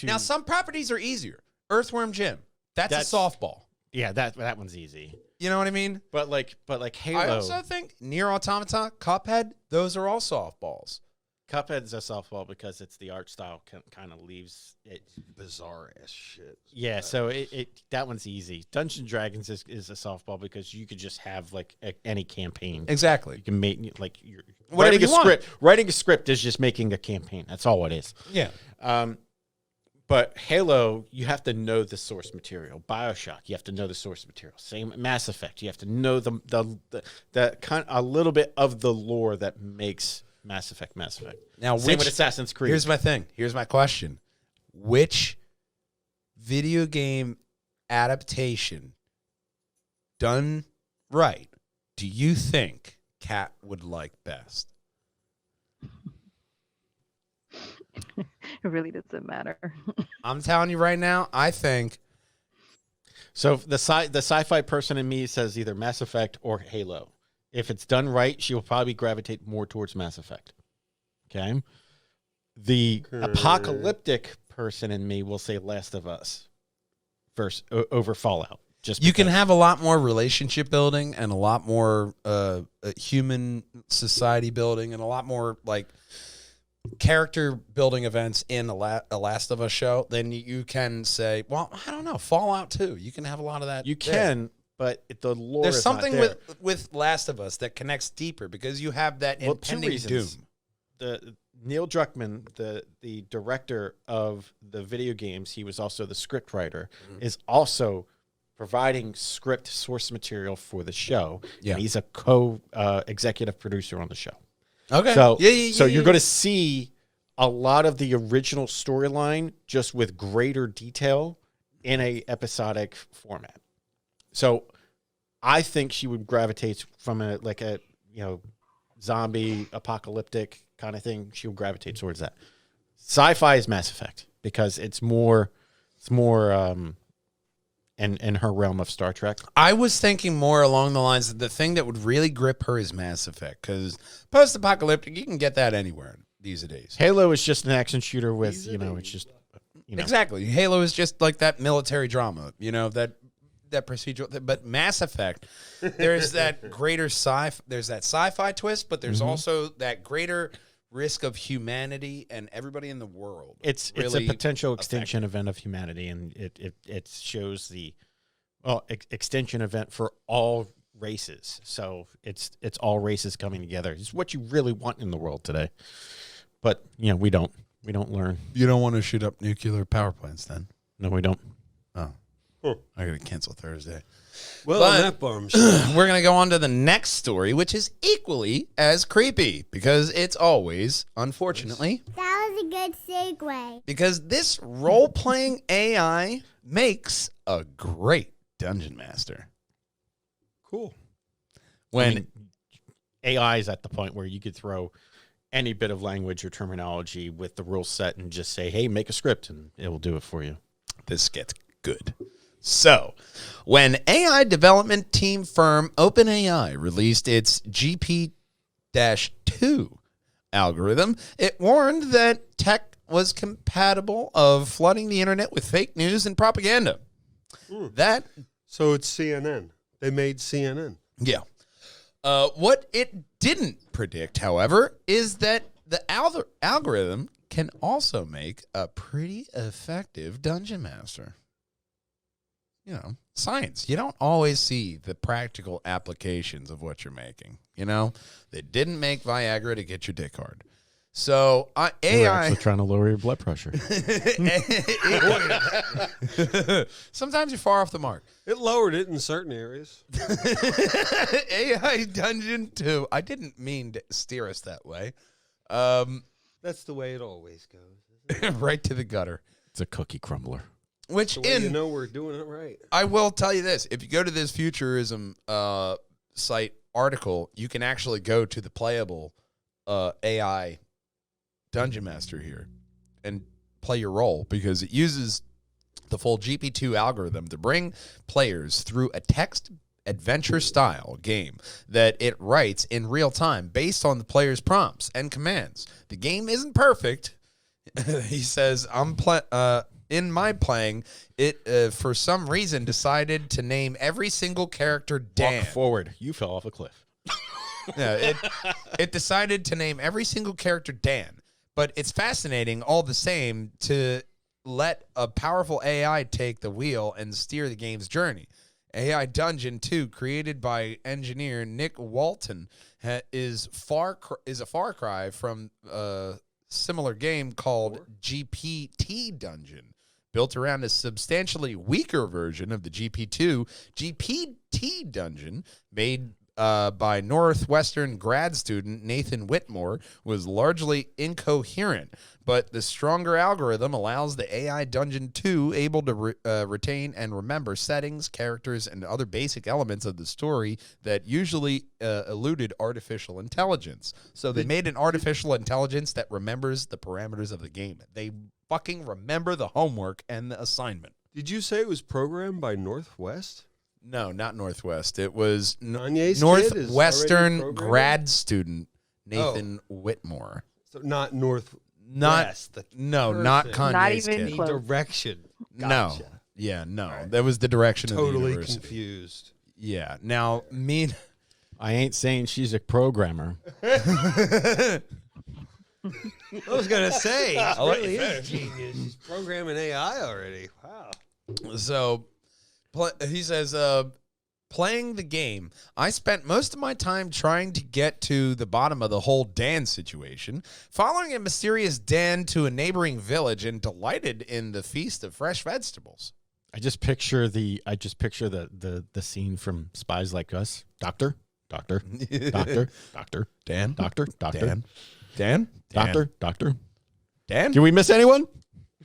now. Some properties are easier. Earthworm Jim, that's That's- a softball. Yeah, that one's easy. You know what I mean? But like Halo, I also think Nier Automata, Cuphead, those are all softballs. Cuphead's a softball because it's the art style kind of leaves it. Bizarre ass shit. Yeah, so it that one's easy. Dungeons and Dragons is a softball because you could just have like any campaign. Exactly. You can make like you're Whatever writing you a want. script. Writing a script is just making a campaign. That's all it is. Yeah. But Halo, you have to know the source material. BioShock, you have to know the source material. Same Mass Effect, you have to know the kind a little bit of the lore that makes Mass Effect Mass Effect. Now, Same with Assassin's Creed. Here's my thing. Here's my question. Which video game adaptation done right do you think Kat would like best? It really doesn't matter. I'm telling you right now, I think So the sci-fi person in me says either Mass Effect or Halo. If it's done right, she will probably gravitate more towards Mass Effect. Okay. The apocalyptic person in me will say Last of Us over Fallout. Just you can because. have a lot more relationship building and a lot more human society building and a lot more like character building events in a Last of Us show, then you can say, well, I don't know, Fallout 2. You can have a lot of that. You there. can, but the lore There's is something not there. with Last of Us that connects deeper because you have that Well, two impending reasons. doom. the Neil Druckmann, the director of the video games, he was also the script writer, is also providing script source material for the show. Yeah. And he's a executive producer on the show. Okay. So, yeah, you're going to see a lot of the original storyline just with greater detail in a episodic format. So I think she would gravitate from a zombie apocalyptic kind of thing. She would gravitate towards that. Sci-fi is Mass Effect because it's more in her realm of Star Trek. I was thinking more along the lines that the thing that would really grip her is Mass Effect, because post-apocalyptic, you can get that anywhere these days. Halo is just an action shooter with, it's just, Exactly. Halo is just like that military drama, that procedural. But Mass Effect, there's that greater there's that sci-fi twist, but there's also that greater risk of humanity and everybody in the world. It's really a potential extinction event of humanity, and it shows the extinction event for all races. So it's all races coming together. It's what you really want in the world today. But we don't learn. You don't want to shoot up nuclear power plants then? No, we don't. Oh. I gotta cancel Thursday. Well, But- on that bombshell. We're going to go on to the next story, which is equally as creepy because it's always, unfortunately, That was a good segue. because this role-playing AI makes a great dungeon master. Cool. When AI is at the point where you could throw any bit of language or terminology with the rules set and just say, hey, make a script, and it will do it for you. this gets good. So, when AI development team firm OpenAI released its GP-2 algorithm, it warned that tech was compatible of flooding the internet with fake news and propaganda. That So it's CNN. They made CNN. Yeah. What it didn't predict, however, is that the algorithm can also make a pretty effective dungeon master. Science. You don't always see the practical applications of what you're making. They didn't make Viagra to get your dick hard. So We're AI. actually trying to lower your blood pressure. Sometimes you're far off the mark. It lowered it in certain areas. AI Dungeon 2. I didn't mean to steer us that way. That's the way it always goes. Right to the gutter. It's a cookie crumbler. Which The way we're doing it right. I will tell you this: if you go to this futurism site article, you can actually go to the playable AI Dungeon Master here and play your role, because it uses the full GP2 algorithm to bring players through a text adventure style game that it writes in real time based on the player's prompts and commands. The game isn't perfect. He says, in my playing, it for some reason decided to name every single character Dan. Walk forward. You fell off a cliff. Yeah, it decided to name every single character Dan. But it's fascinating all the same to let a powerful AI take the wheel and steer the game's journey. AI Dungeon 2, created by engineer Nick Walton, is a far cry from a similar game called GPT Dungeon, built around a substantially weaker version of the GP2. GPT Dungeon, made by Northwestern grad student Nathan Whitmore, was largely incoherent, but the stronger algorithm allows the AI Dungeon 2 able to retain and remember settings, characters, and other basic elements of the story that usually eluded artificial intelligence. So they made an artificial intelligence that remembers the parameters of the game. They fucking remember the homework and the assignment. Did you say it was programmed by Northwest? No, not Northwest. It was Kanye's kid is already Northwestern programmed? grad student Nathan Whitmore. So not Northwest. No, not person. Kanye's Not even kid. close. Direction. No. Gotcha. Yeah, no. That was the direction of the Totally university. confused. Yeah. Now, I ain't saying she's a programmer. I was gonna say, she I'll let really you is finish. genius. She's programming AI already. Wow. so he says playing the game, I spent most of my time trying to get to the bottom of the whole Dan situation, following a mysterious Dan to a neighboring village and delighted in the feast of fresh vegetables. I just picture the scene from Spies Like Us. Doctor, doctor, doctor, doctor, Dan, doctor, doctor, Dan, Dan, doctor, doctor. Dan, Did we miss anyone?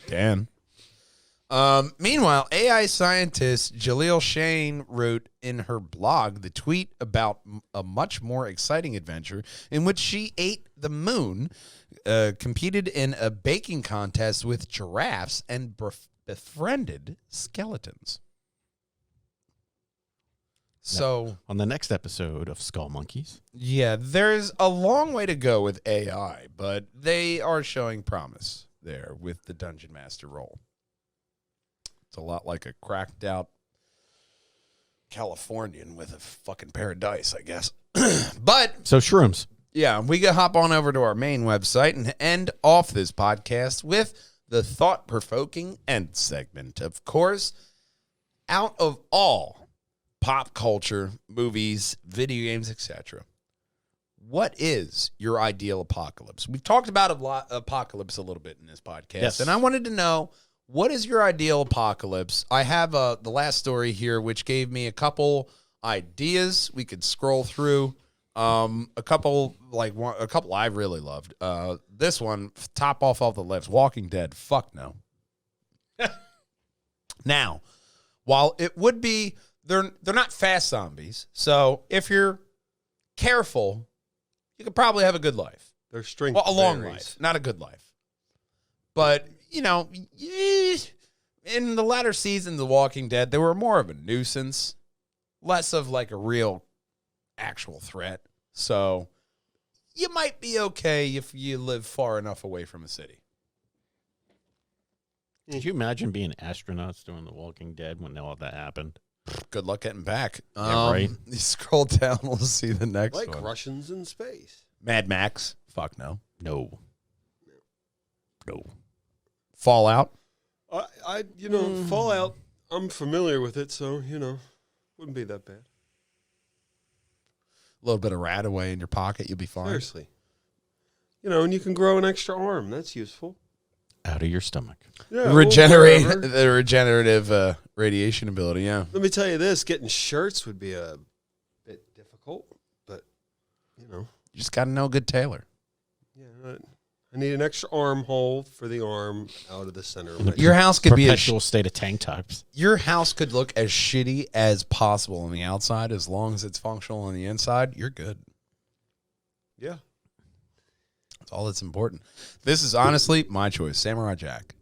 Dan. Meanwhile, AI scientist Jaleel Shane wrote in her blog the tweet about a much more exciting adventure in which she ate the moon, competed in a baking contest with giraffes, and befriended skeletons. So, On the next episode of Skull Monkeys. yeah, there's a long way to go with AI, but they are showing promise there with the Dungeon Master role. It's a lot like a cracked out Californian with a fucking pair of dice, I guess. But, So shrooms. yeah, we can hop on over to our main website and end off this podcast with the thought-provoking end segment. Of course, out of all pop culture, movies, video games, etc., what is your ideal apocalypse? We've talked about apocalypse a little bit in this podcast, Yes. and I wanted to know, what is your ideal apocalypse? I have the last story here, which gave me a couple ideas we could scroll through. A couple I really loved. This one, top off the list, Walking Dead. Fuck no. Now, while it would be, they're not fast zombies, so if you're careful, you could probably have a good life. Their strength. Well, a long varies. life, not a good life. But, you know, in the latter seasons of The Walking Dead, they were more of a nuisance, less of like a real actual threat. So you might be okay if you live far enough away from a city. Could you imagine being astronauts doing The Walking Dead when all that happened? Good luck getting back. Yeah, right. You scroll down, we'll see the next Like one. Russians in space. Mad Max. Fuck no. No. No. Fallout. Fallout. I'm familiar with it, so wouldn't be that bad. A little bit of rat away in your pocket, you'll be fine. Seriously. And you can grow an extra arm. That's useful. Out of your stomach. Yeah, Regenerate whatever. the regenerative radiation ability, yeah. Let me tell you this: getting shirts would be a bit difficult, but You just got to know a good tailor. yeah, I need an extra armhole for the arm out of the center. Of my Your house could be Perpetual state of tank tops. your house could look as shitty as possible on the outside, as long as it's functional on the inside. You're good. yeah. That's all that's important. This is honestly my choice, Samurai Jack.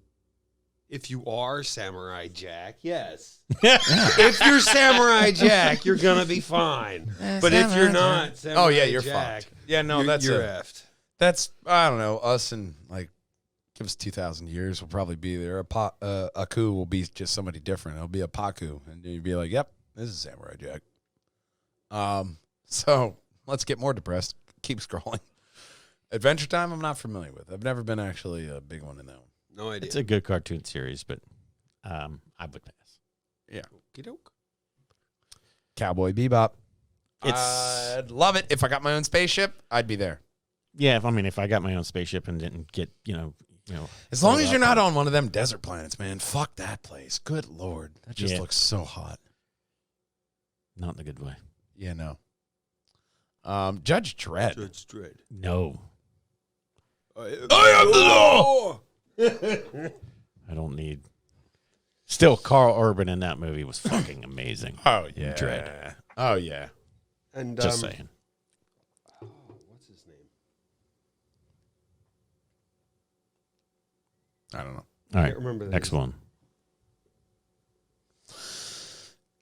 If you are Samurai Jack, yes. If you're Samurai Jack, you're gonna be fine. But if you're not, Samurai Oh yeah, you're Jack, fucked. Yeah, no, you're effed. that's I don't know. Us and like give us 2,000 years, we'll probably be there. A coup will be just somebody different. It'll be a Paku, and you'd be like, "Yep, this is Samurai Jack." So let's get more depressed. Keep scrolling. Adventure Time, I'm not familiar with. I've never been actually a big one in that one. No idea. It's a good cartoon series, but I would pass. Yeah. Okey-doke. Cowboy Bebop. It's I'd love it. If I got my own spaceship, I'd be there. yeah. If I got my own spaceship and didn't get As long pulled as you're up not on one of them desert planets, man. Fuck that place. Good Lord. That just Yeah. looks so hot. not in a good way. Yeah, no. Judge Dredd. Judge Dredd. No, I am the law. I don't need. Still, Carl Urban in that movie was fucking amazing. Oh, yeah. Dredd. Oh, yeah. And Just saying. what's his name? I don't know. All right, Can't remember the next name. one.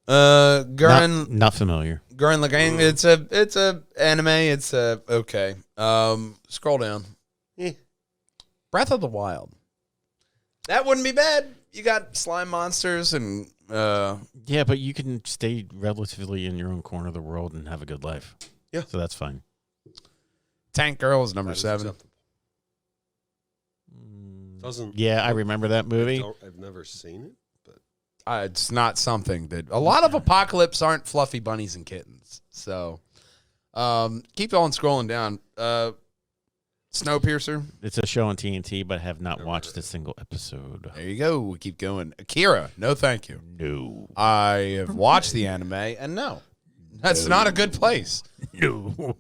Gurren Not familiar. Lagann. It's a anime. It's okay. Scroll down. Eh. Breath of the Wild. That wouldn't be bad. You got slime monsters and Yeah, but you can stay relatively in your own corner of the world and have a good life. Yeah. So that's fine. Tank Girl is number That is 7. acceptable. Doesn't. Yeah, I remember that movie. I've never seen it, but it's not something that a lot of apocalypse aren't fluffy bunnies and kittens. So keep on scrolling down. Snowpiercer. It's a show on TNT, but I have not watched a single episode. There you go. We keep going. Akira. No, thank you. No. I have watched the anime, and no. That's not a good place. No.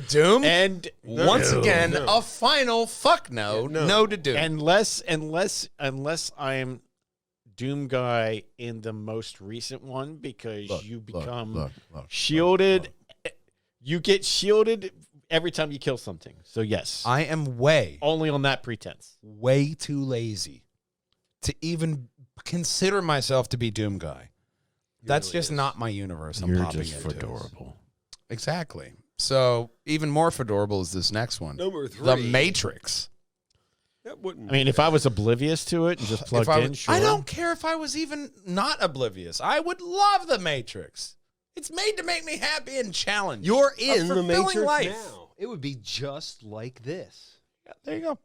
Doom. And once again, a final fuck no. No to Doom. Unless I am Doom guy in the most recent one, because you become shielded. You get shielded every time you kill something. So yes, I am only on that pretense. way too lazy to even consider myself to be Doom guy. That's just not my universe. I'm You're popping just into. adorable. Exactly. So even more adorable is this next one. Number 3. The Matrix. That wouldn't. I mean, if I was oblivious to it and just plugged in, sure. I don't care if I was even not oblivious. I would love the Matrix. It's made to make me happy and challenged. You're A in the fulfilling Matrix life. now. It would be just like this. Yeah, there you go.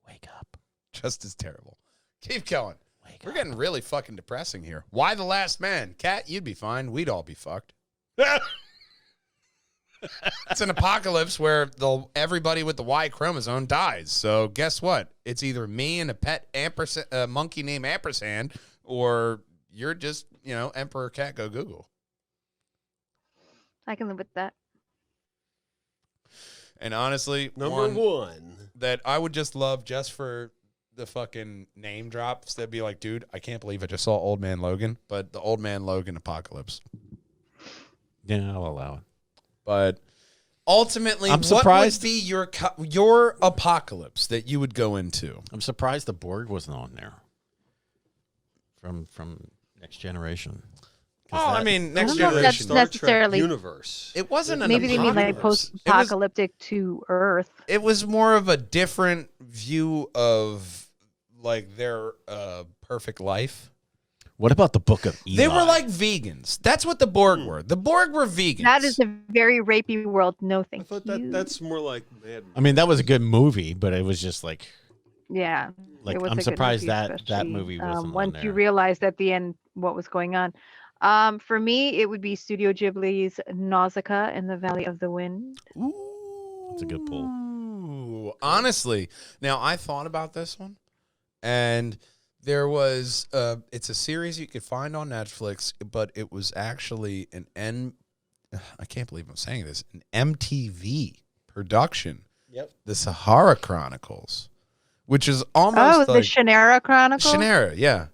Wake up. Just as terrible. Keep going. Wake We're up. getting really fucking depressing here. Why the last man? Cat, you'd be fine. We'd all be fucked. It's an apocalypse where everybody with the Y chromosome dies. So guess what? It's either me and a pet monkey named Ampersand, or you're just, Emperor Cat go Google. I can live with that. And honestly, Number 1. that I would just love just for the fucking name drops. That'd be like, dude, I can't believe I just saw Old Man Logan, but the Old Man Logan apocalypse. Yeah, I'll allow it. But ultimately, I'm what surprised- would be your apocalypse that you would go into? I'm surprised the Borg wasn't on there. From Next Generation. Next I don't know if generation. that's Star Trek necessarily- universe. It wasn't an Maybe they mean like apocalypse. post-apocalyptic to Earth. It was more of a different view of like their perfect life. What about the Book of Eli? They were like vegans. That's what the Borg were. The Borg were vegans. That is a very rapey world. No, I thank thought you. that's more like Mad I mean, that was a good movie, but it was just like Yeah. Like, it was I'm a good surprised movie, that especially, movie wasn't on once you there. realized at the end what was going on. For me, it would be Studio Ghibli's Nausicaa in the Valley of the Wind. Ooh. That's a good pull. Honestly, now I thought about this one, and there was it's a series you could find on Netflix, but it was actually I can't believe I'm saying this, an MTV production. Yep. The Sahara Chronicles, which is almost the like Shannara Chronicles. Shannara, yeah.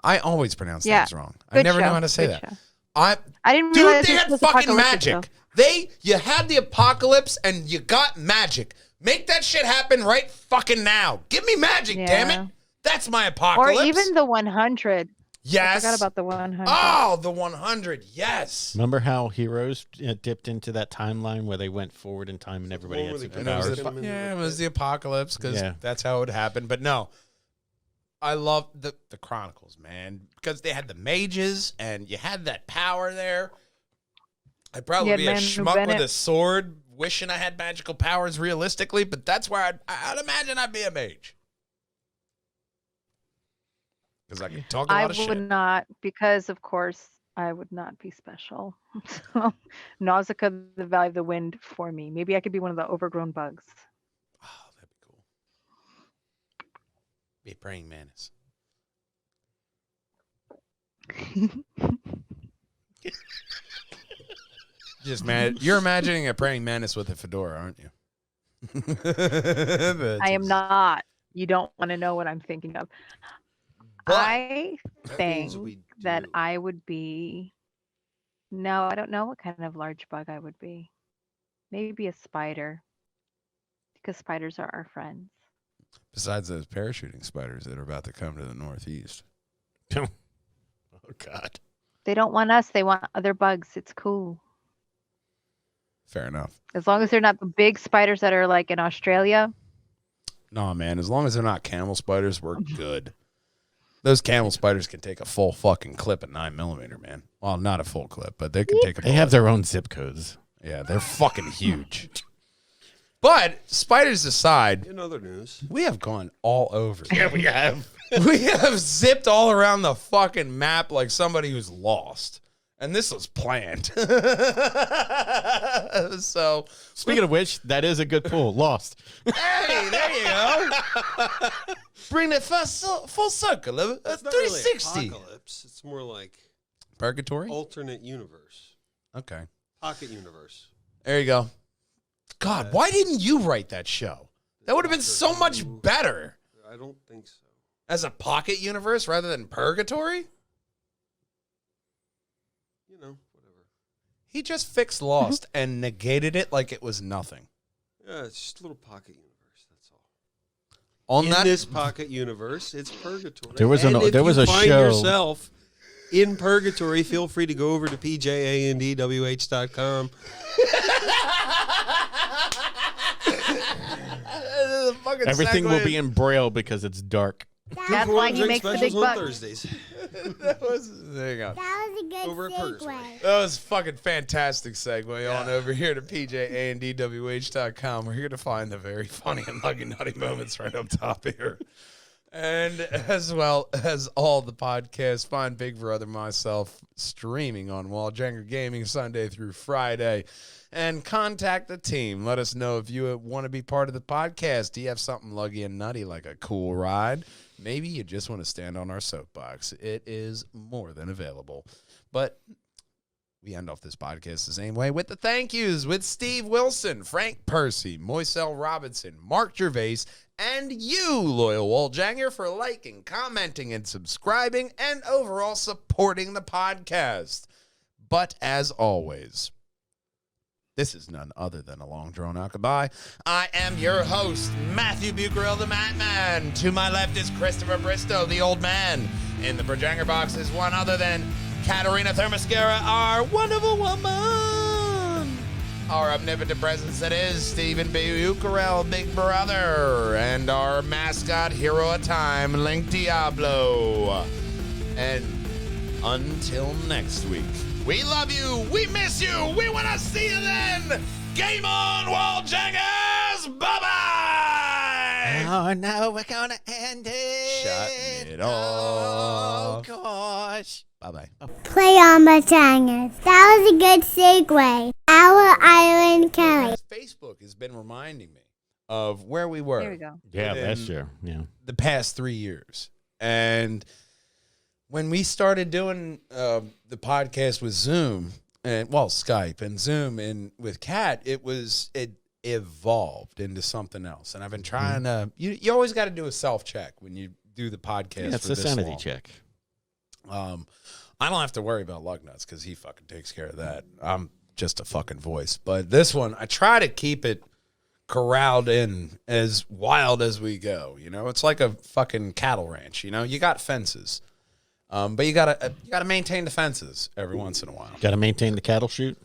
I always pronounce Yeah. things wrong. I Good never know show, how to say good that. show. I I didn't Dude, realize they this had was fucking apocalyptic, magic. though. You had the apocalypse and you got magic. Make that shit happen right fucking now. Give me magic, damn Yeah. it. That's my Or apocalypse. even the 100. yes. I forgot about the 100. Oh, the 100. Yes. Remember how Heroes dipped into that timeline where they went forward in time and everybody one had where they And it was superpowers? it was the apocalypse because Yeah. that's how it happened. But no, I love the Chronicles, man, because they had the mages and you had that power there. I'd probably Yeah, be a Manu schmuck Bennett. with a sword, wishing I had magical powers realistically, but that's where I'd imagine I'd be a mage. Because I can talk a I lot of would shit. not, because of course I would not be special. So Nausicaa, the Valley of the Wind for me. Maybe I could be one of the overgrown bugs. Oh, that'd be cool. Be a praying mantis. You're imagining a praying mantis with a fedora, aren't you? I am not. You don't want to know what I'm thinking of. But I That think means we that do. I would be. No, I don't know what kind of large bug I would be. Maybe a spider. Because spiders are our friends. besides those parachuting spiders that are about to come to the Northeast. Oh, God. They don't want us, they want other bugs. It's cool. Fair enough. As long as they're not the big spiders that are like in Australia. No, man. As long as they're not camel spiders, we're good. Those camel spiders can take a full fucking clip at 9mm, man. Well, not a full clip, but they can take a They have their own zip codes. Yeah, they're fucking huge. But spiders aside, In other news, we have gone all over. Yeah, we have. We have zipped all around the fucking map like somebody who's lost. And this was planned. So, Speaking of which, that is a good pull. Lost. hey, there you go. Bring it full circle. It's not really 360. apocalypse. It's more like Purgatory? alternate universe. Okay. Pocket universe. There you go. God, why didn't you write that show? That would have been so much better. I don't think so. As a pocket universe rather than purgatory? You know, whatever. He just fixed Lost and negated it like it was nothing. Yeah, it's just a little pocket universe. That's all. On In that, this pocket universe, it's purgatory. There was and an- if there was you a find show- yourself in purgatory, feel free to go over to pjandwh.com. Everything will be in Braille because it's dark. That's why he makes the big specials on bucks. Thursdays. There you go. That was a good Over at Purgatory. segue. That was a fucking fantastic segue on over here to pjandwh.com. We're here to find the very funny and nutty moments right up top here. And as well as all the podcasts, find Big Brother myself streaming on Walljanger Gaming Sunday through Friday. And contact the team. Let us know if you want to be part of the podcast. Do you have something luggy and nutty like a cool ride? Maybe you just want to stand on our soapbox. It is more than available. But we end off this podcast the same way with the thank yous with Steve Wilson, Frank Percy, Moiselle Robinson, Mark Gervais, and you, loyal Walljanger, for liking, commenting, and subscribing, and overall supporting the podcast. But as always, this is none other than a long drawn out goodbye. I am your host, Matthew Bucarell, the Madman. To my left is Christopher Bristow, the old man. In the Brajanger box is one other than Katerina Thermoscara, our wonderful woman. Our omnipotent presence that is Stephen B. Bucarell, Big Brother. And our mascot hero of time, Link Diablo. And until next week, we love you. We miss you. We want to see you then. Game on, Walljangers. Bye-bye. Oh, no, we're going to end it. Shut it Oh, off. gosh. Bye-bye. Play on my Bajangers. That was a good segue. Our Island Kelly. Facebook has been reminding me of where we were Here we go. Yeah, within last year. Yeah. the past 3 years. And when we started doing the podcast with Zoom, and Skype and Zoom and with Kat, it evolved into something else. And I've been trying to, you always got to do a self-check when you do the podcast. Yeah, it's for a this sanity long. check. I don't have to worry about Lugnuts because he fucking takes care of that. I'm just a fucking voice. But this one, I try to keep it corralled in as wild as we go. You know, it's like a fucking cattle ranch. You know, you got fences, but you gotta maintain the fences every once in a while. Got to maintain the cattle chute.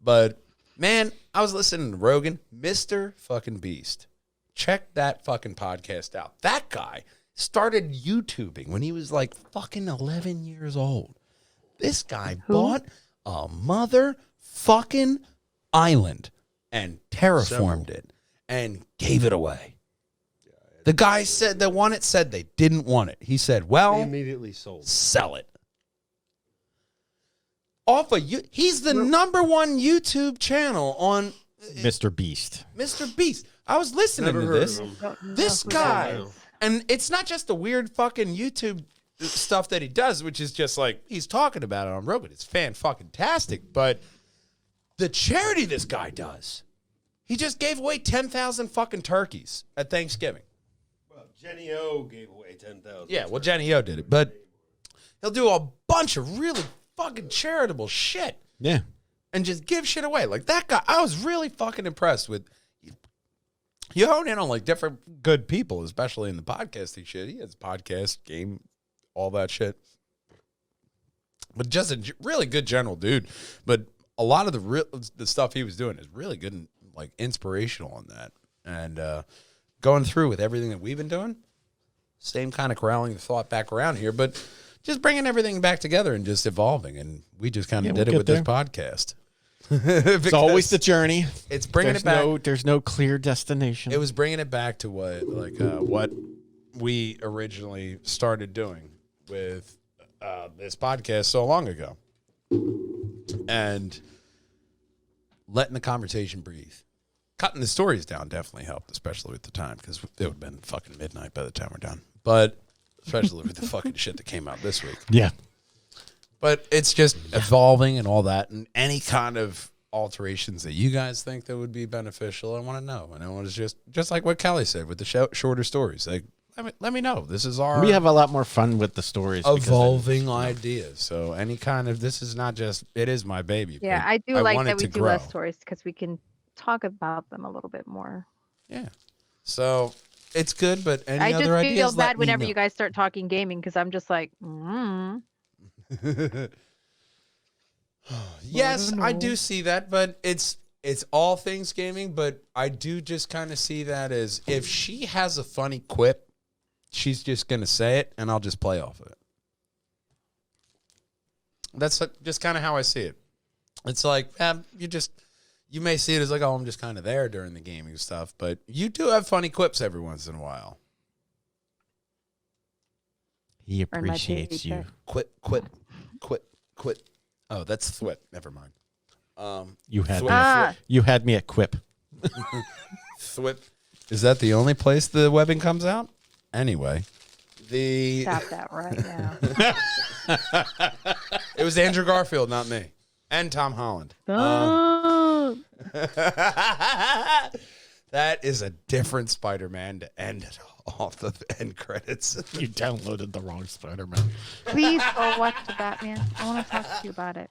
But man, I was listening to Rogan, Mr. fucking Beast. Check that fucking podcast out. That guy started YouTubing when he was like fucking 11 years old. This guy bought a motherfucking island and terraformed it and gave it away. The guy said the one it said they didn't want it. He said, They well, immediately sold. sell it. Off of you, he's the number one YouTube channel on Mr. Beast. Mr. Beast. I was listening Never to heard this. of him. Don't know This who guy, that is. and it's not just the weird fucking YouTube stuff that he does, which is just like he's talking about it on Rogan. It's fan-fucking-tastic, but the charity this guy does, he just gave away 10,000 fucking turkeys at Thanksgiving. Well, Jenny O gave away 10,000. Yeah, well, Jenny O did it, but he'll do a bunch of really fucking charitable shit Yeah. and just give shit away. Like that guy, I was really fucking impressed with. You hone in on like different good people, especially in the podcasting shit. He has a podcast, game, all that shit. But just a really good general dude. But a lot of the stuff he was doing is really good and like inspirational on that. And going through with everything that we've been doing, same kind of corralling the thought back around here, but just bringing everything back together and just evolving. And we just kind of Yeah, did we'll it with get this there. podcast. It's always the journey. It's bringing There's it back. there's no clear destination. It was bringing it back to what we originally started doing with this podcast so long ago. And letting the conversation breathe. Cutting the stories down definitely helped, especially with the time, because it would have been fucking midnight by the time we're done. But especially with the fucking shit that came out this week. Yeah. But it's just evolving and all that, and any kind of alterations that you guys think that would be beneficial, I want to know. And I want to just like what Kelly said with the shorter stories. Like, let me know. This is our We have a lot more fun with the stories. evolving ideas. So any kind of, this is not just, it is my baby. Yeah, but I do like want that it we to do grow. less stories because we can talk about them a little bit more. Yeah. So it's good, but any I just other ideas? feel let bad me whenever know. you guys start talking gaming because I'm just like, Yes, I do see that, but it's all things gaming, but I do just kind of see that as if she has a funny quip, she's just going to say it, and I'll just play off of it. That's just kind of how I see it. It's like, you may see it as like, oh, I'm just kind of there during the gaming stuff, but you do have funny quips every once in a while. He Earn my appreciates you. paycheck. Quit. Oh, that's thwip. Never mind. You had Thwip. me. You had me at quip. Thwip. Is that the only place the webbing comes out? Anyway, Stop that right now. it was Andrew Garfield, not me, and Tom Holland. Stop. That is a different Spider-Man to end it off the end credits. You downloaded the wrong Spider-Man. Please go watch the Batman. I want to talk to you about it.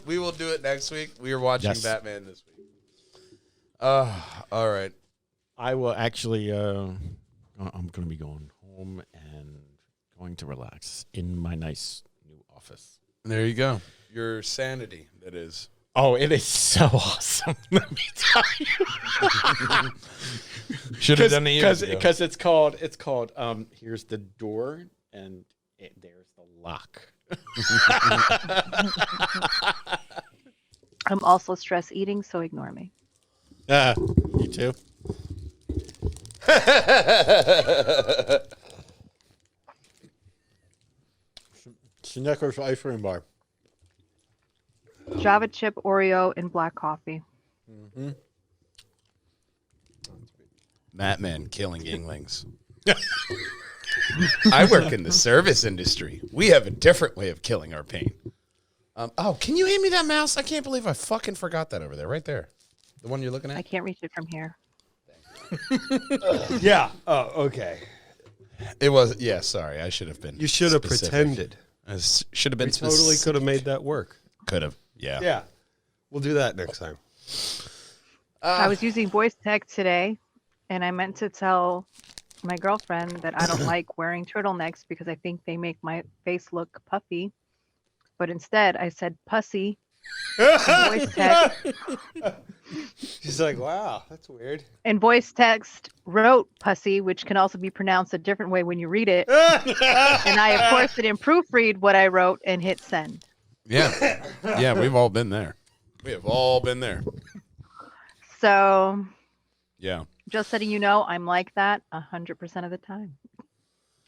We will do it next week. We are watching Yes. Batman this week. All right. I will actually. I'm going to be going home and going to relax in my nice new office. There you go. Your sanity, that is. Oh, it is so awesome. Let me tell you. Should have done it years ago. Because it's called. Here's the door, and there's the lock. I'm also stress eating, so ignore me. You too. Snickers ice cream bar. Java chip, Oreo, and black coffee. Batman killing Yinglings. I work in the service industry. We have a different way of killing our pain. Can you hand me that mouse? I can't believe I fucking forgot that over there, right there. The one you're looking I at? can't reach it from here. Yeah. Oh, okay. It was, yeah, sorry. I should have been. You should have specific. pretended. I should have been We totally could have made that work. Could have, yeah. Yeah. We'll do that next time. I was using voice text today, and I meant to tell my girlfriend that I don't like wearing turtlenecks because I think they make my face look puffy. But instead, I said pussy in voice text, She's like, wow, that's weird. and voice text wrote pussy, which can also be pronounced a different way when you read it. And I, of course, didn't proofread what I wrote and hit send. Yeah. Yeah, we've all been there. We have all been there. So Yeah. just letting you know, I'm like that 100% of the time.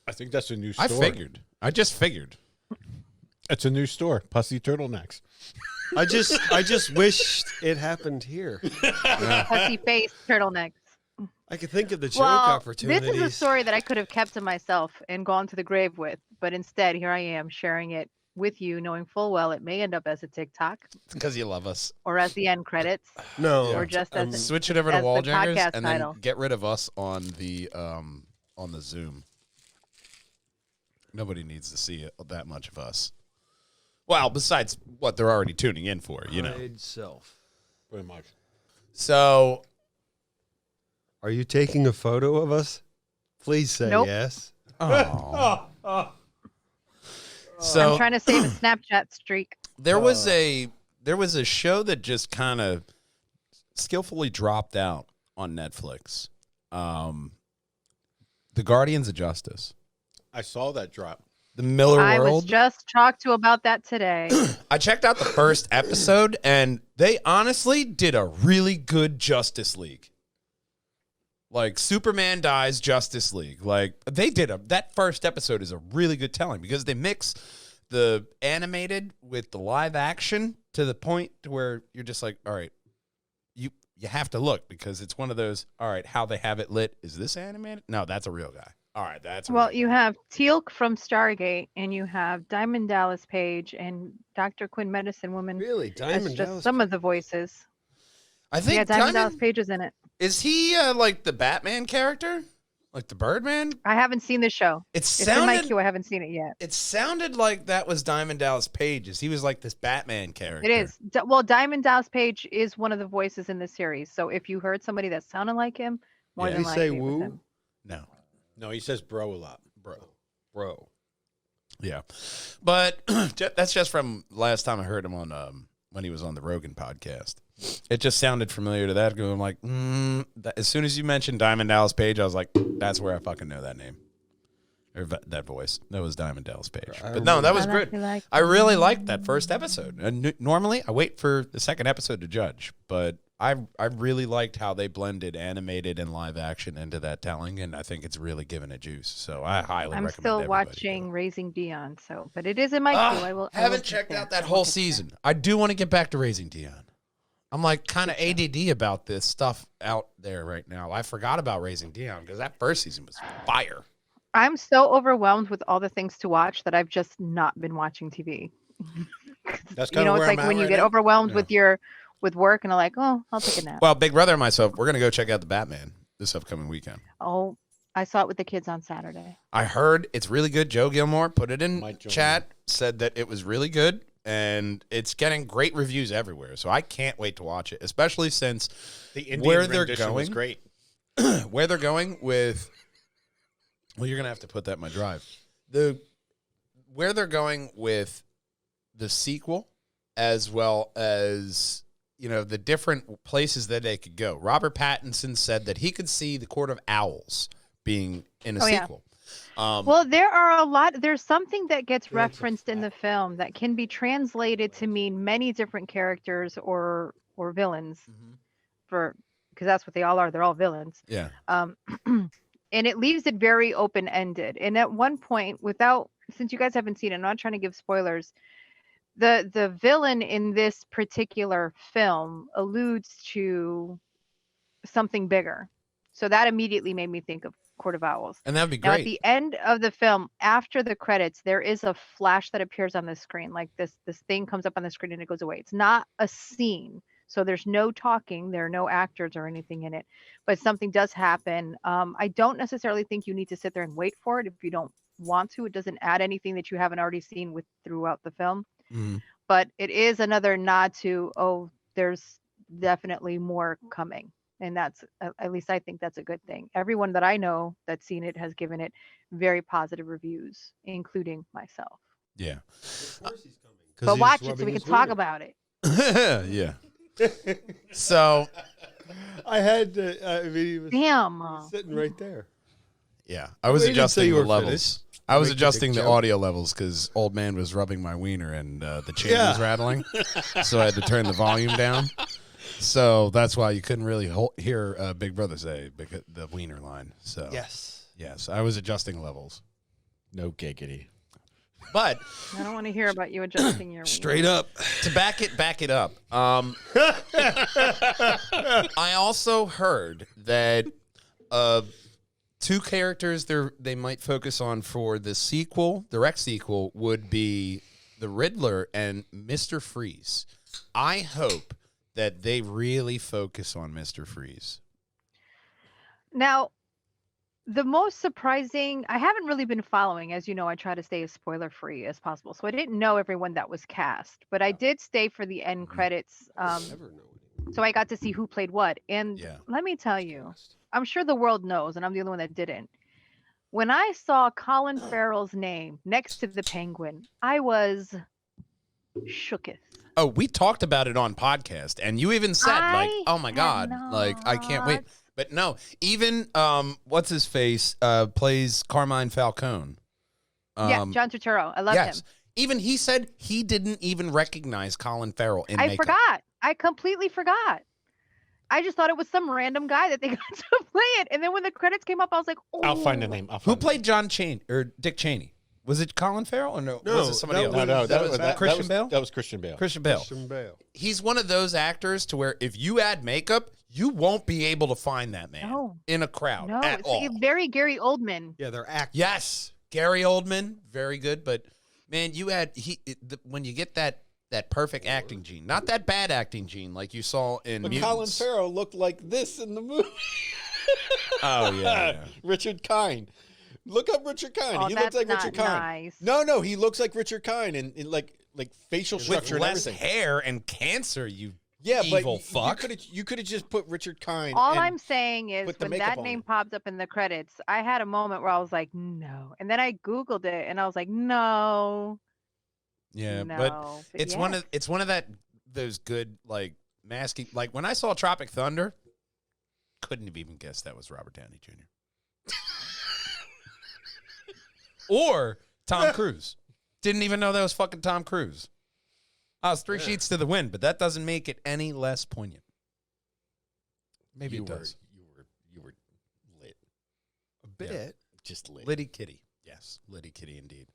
I think that's a new store. I figured. I just figured. It's a new store. Pussy turtlenecks. I just wished it happened here. Pussy face turtlenecks. I could think of the joke Well, opportunities. this is a story that I could have kept to myself and gone to the grave with, but instead, here I am sharing it with you, knowing full well it may end up as a TikTok It's because you love us. or as the end credits No. or just as a, Switch it over to as the Walljangers podcast and title. then get rid of us on the Zoom. Nobody needs to see that much of us. Well, besides what they're already tuning in for, you know. Hide self. Pretty much. So, Are you taking a photo of us? Please say Nope. yes. oh. So I'm trying to save a Snapchat streak. there was a show that just kind of skillfully dropped out on Netflix. The Guardians of Justice. I saw that drop. The Miller I was World. just talked to about that today. I checked out the first episode, and they honestly did a really good Justice League. Like Superman dies, Justice League. Like they did that first episode is a really good telling because they mix the animated with the live action to the point to where you're just like, all right, you have to look because it's one of those, all right, how they have it lit. Is this animated? No, that's a real guy. All right, that's a Well, real you guy. have Teal'c from Stargate, and you have Diamond Dallas Page and Dr. Quinn Medicine Woman. Really, That's Diamond just Dallas some of Page? the voices. I think Yeah, Diamond Dallas Page is in it. is he like the Batman character? Like the Birdman? I haven't seen the show. It It's in my sounded queue. I haven't seen it yet. it sounded like that was Diamond Dallas Page's. He was like this Batman character. It is. Well, Diamond Dallas Page is one of the voices in the series. So if you heard somebody that sounded like him, more Yeah. than Did he say likely it was woo? him. No. No, he says bro a lot. Bro. Yeah. But that's just from last time I heard him on when he was on the Rogan podcast. It just sounded familiar to that. I'm like, as soon as you mentioned Diamond Dallas Page, I was like, that's where I fucking know that name. Or that voice. That was Diamond Dallas Page. But no, that was good. I really liked that first episode. And normally I wait for the second episode to judge, but I really liked how they blended animated and live action into that telling, and I think it's really given it juice. So I highly I'm recommend still everybody do watching it. Raising Dion, but it is in my queue. I will. I will Haven't get checked there. out that I will whole get there. season. I do want to get back to Raising Dion. I'm like kind of ADD about this stuff out there right now. I forgot about Raising Dion because that first season was fire. I'm so overwhelmed with all the things to watch that I've just not been watching TV. That's You kind know, of it's where like I'm at when you right get now. overwhelmed Yeah. with work, and I'm like, oh, I'll take a nap. Well, Big Brother and myself, we're gonna go check out the Batman this upcoming weekend. Oh, I saw it with the kids on Saturday. I heard it's really good. Joe Gilmore put it in Might join chat, said that it was really good, and it's getting great reviews everywhere. So I can't wait to watch it, especially since The Indian where they're rendition was going- great. where they're going with. Well, you're gonna have to put that in my drive. Where they're going with the sequel, as well as the different places that they could go. Robert Pattinson said that he could see the Court of Owls being in a Oh, yeah. sequel. Well, there's something that gets referenced in the film that can be translated to mean many different characters or villains because that's what they all are. They're all villains. Yeah. And it leaves it very open-ended. And at one point, since you guys haven't seen it, I'm not trying to give spoilers. The villain in this particular film alludes to something bigger. So that immediately made me think of Court of Owls. And that'd be Now, at great. the end of the film, after the credits, there is a flash that appears on the screen. Like this thing comes up on the screen and it goes away. It's not a scene. So there's no talking. There are no actors or anything in it. But something does happen. I don't necessarily think you need to sit there and wait for it if you don't want to. It doesn't add anything that you haven't already seen throughout the film. Mhm. But it is another nod to, there's definitely more coming. And that's, at least I think that's a good thing. Everyone that I know that's seen it has given it very positive reviews, including myself. Yeah. Of course he's coming. But watch it so we can talk about it. Yeah. So, I had to, he was Damn. sitting right there. yeah, I was Wait until adjusting you the were levels. finished. I was Make the adjusting big the joke. audio levels because old man was rubbing my wiener and the chain was Yeah. rattling. So I had to turn the volume down. So that's why you couldn't really hear Big Brother say the wiener line. So yes, I was adjusting levels. No giggity. But I don't want to hear about you adjusting your Straight up. to back it up, I also heard that two characters they might focus on for the sequel, direct sequel, would be the Riddler and Mr. Freeze. I hope that they really focus on Mr. Freeze. Now, the most surprising, I haven't really been following. As you know, I try to stay as spoiler free as possible. So I didn't know everyone that was cast, but I did stay for the end credits. Never know. So I got to see who played what. And Yeah. let me tell you, I'm sure the world knows, and I'm the only one that didn't. When I saw Colin Farrell's name next to the Penguin, I was shooketh. Oh, we talked about it on podcast, and you even said, like, I oh my God, like, I can't wait. cannot. But no, even, what's his face, plays Carmine Falcone. Yeah, John Turturro. I love him. Even he said he didn't even recognize Colin Farrell in I makeup. forgot. I completely forgot. I just thought it was some random guy that they got to play it. And then when the credits came up, I was like, oh. I'll find the name. Who played John Cheney or Dick Cheney? Was it Colin Farrell or no? No, Was it somebody that else? No, was- that was Christian Bale? That was Christian Bale. Christian Bale. Christian Bale. He's one of those actors to where if you add makeup, you won't be able to find that man No. in a crowd No, at it's all. like very Gary Oldman. Yeah, they're actors. Yes, Gary Oldman, very good. But man, you add when you get that perfect acting gene, not that bad acting gene like you saw in But Mutants. Colin Farrell looked like this in the movie. Oh yeah. Richard Kind. Look up Richard Kind. Oh, He looks that's like not Richard Kind. nice. No, he looks like Richard Kind and like facial With structure and less everything. hair and cancer, you Yeah, evil but fuck. you could have just put Richard Kind. All and I'm saying is put the when makeup that on name it. popped up in the credits, I had a moment where I was like, no. And then I Googled it and I was like, no. yeah, no. but it's one of those good like masking. Like when I saw Tropic Thunder, couldn't have even guessed that was Robert Downey Jr. or Tom Cruise. Didn't even know that was fucking Tom Cruise. I was three sheets to the wind, but that doesn't make it any less poignant. Maybe you it were, does. you were lit. A bit. Just lit. Liddy Kitty. Yes, Liddy Kitty indeed.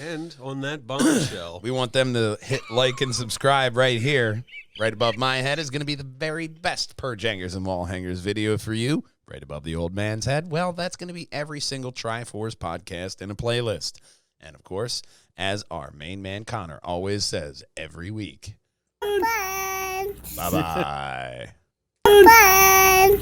And on that bombshell, We want them to hit like and subscribe right here. Right above my head is going to be the very best Purge Hangers and Wall Hangers video for you. Right above the old man's head, well, that's going to be every single Triforce podcast in a playlist. And of course, as our main man Connor always says every week, Bye. bye-bye. Bye.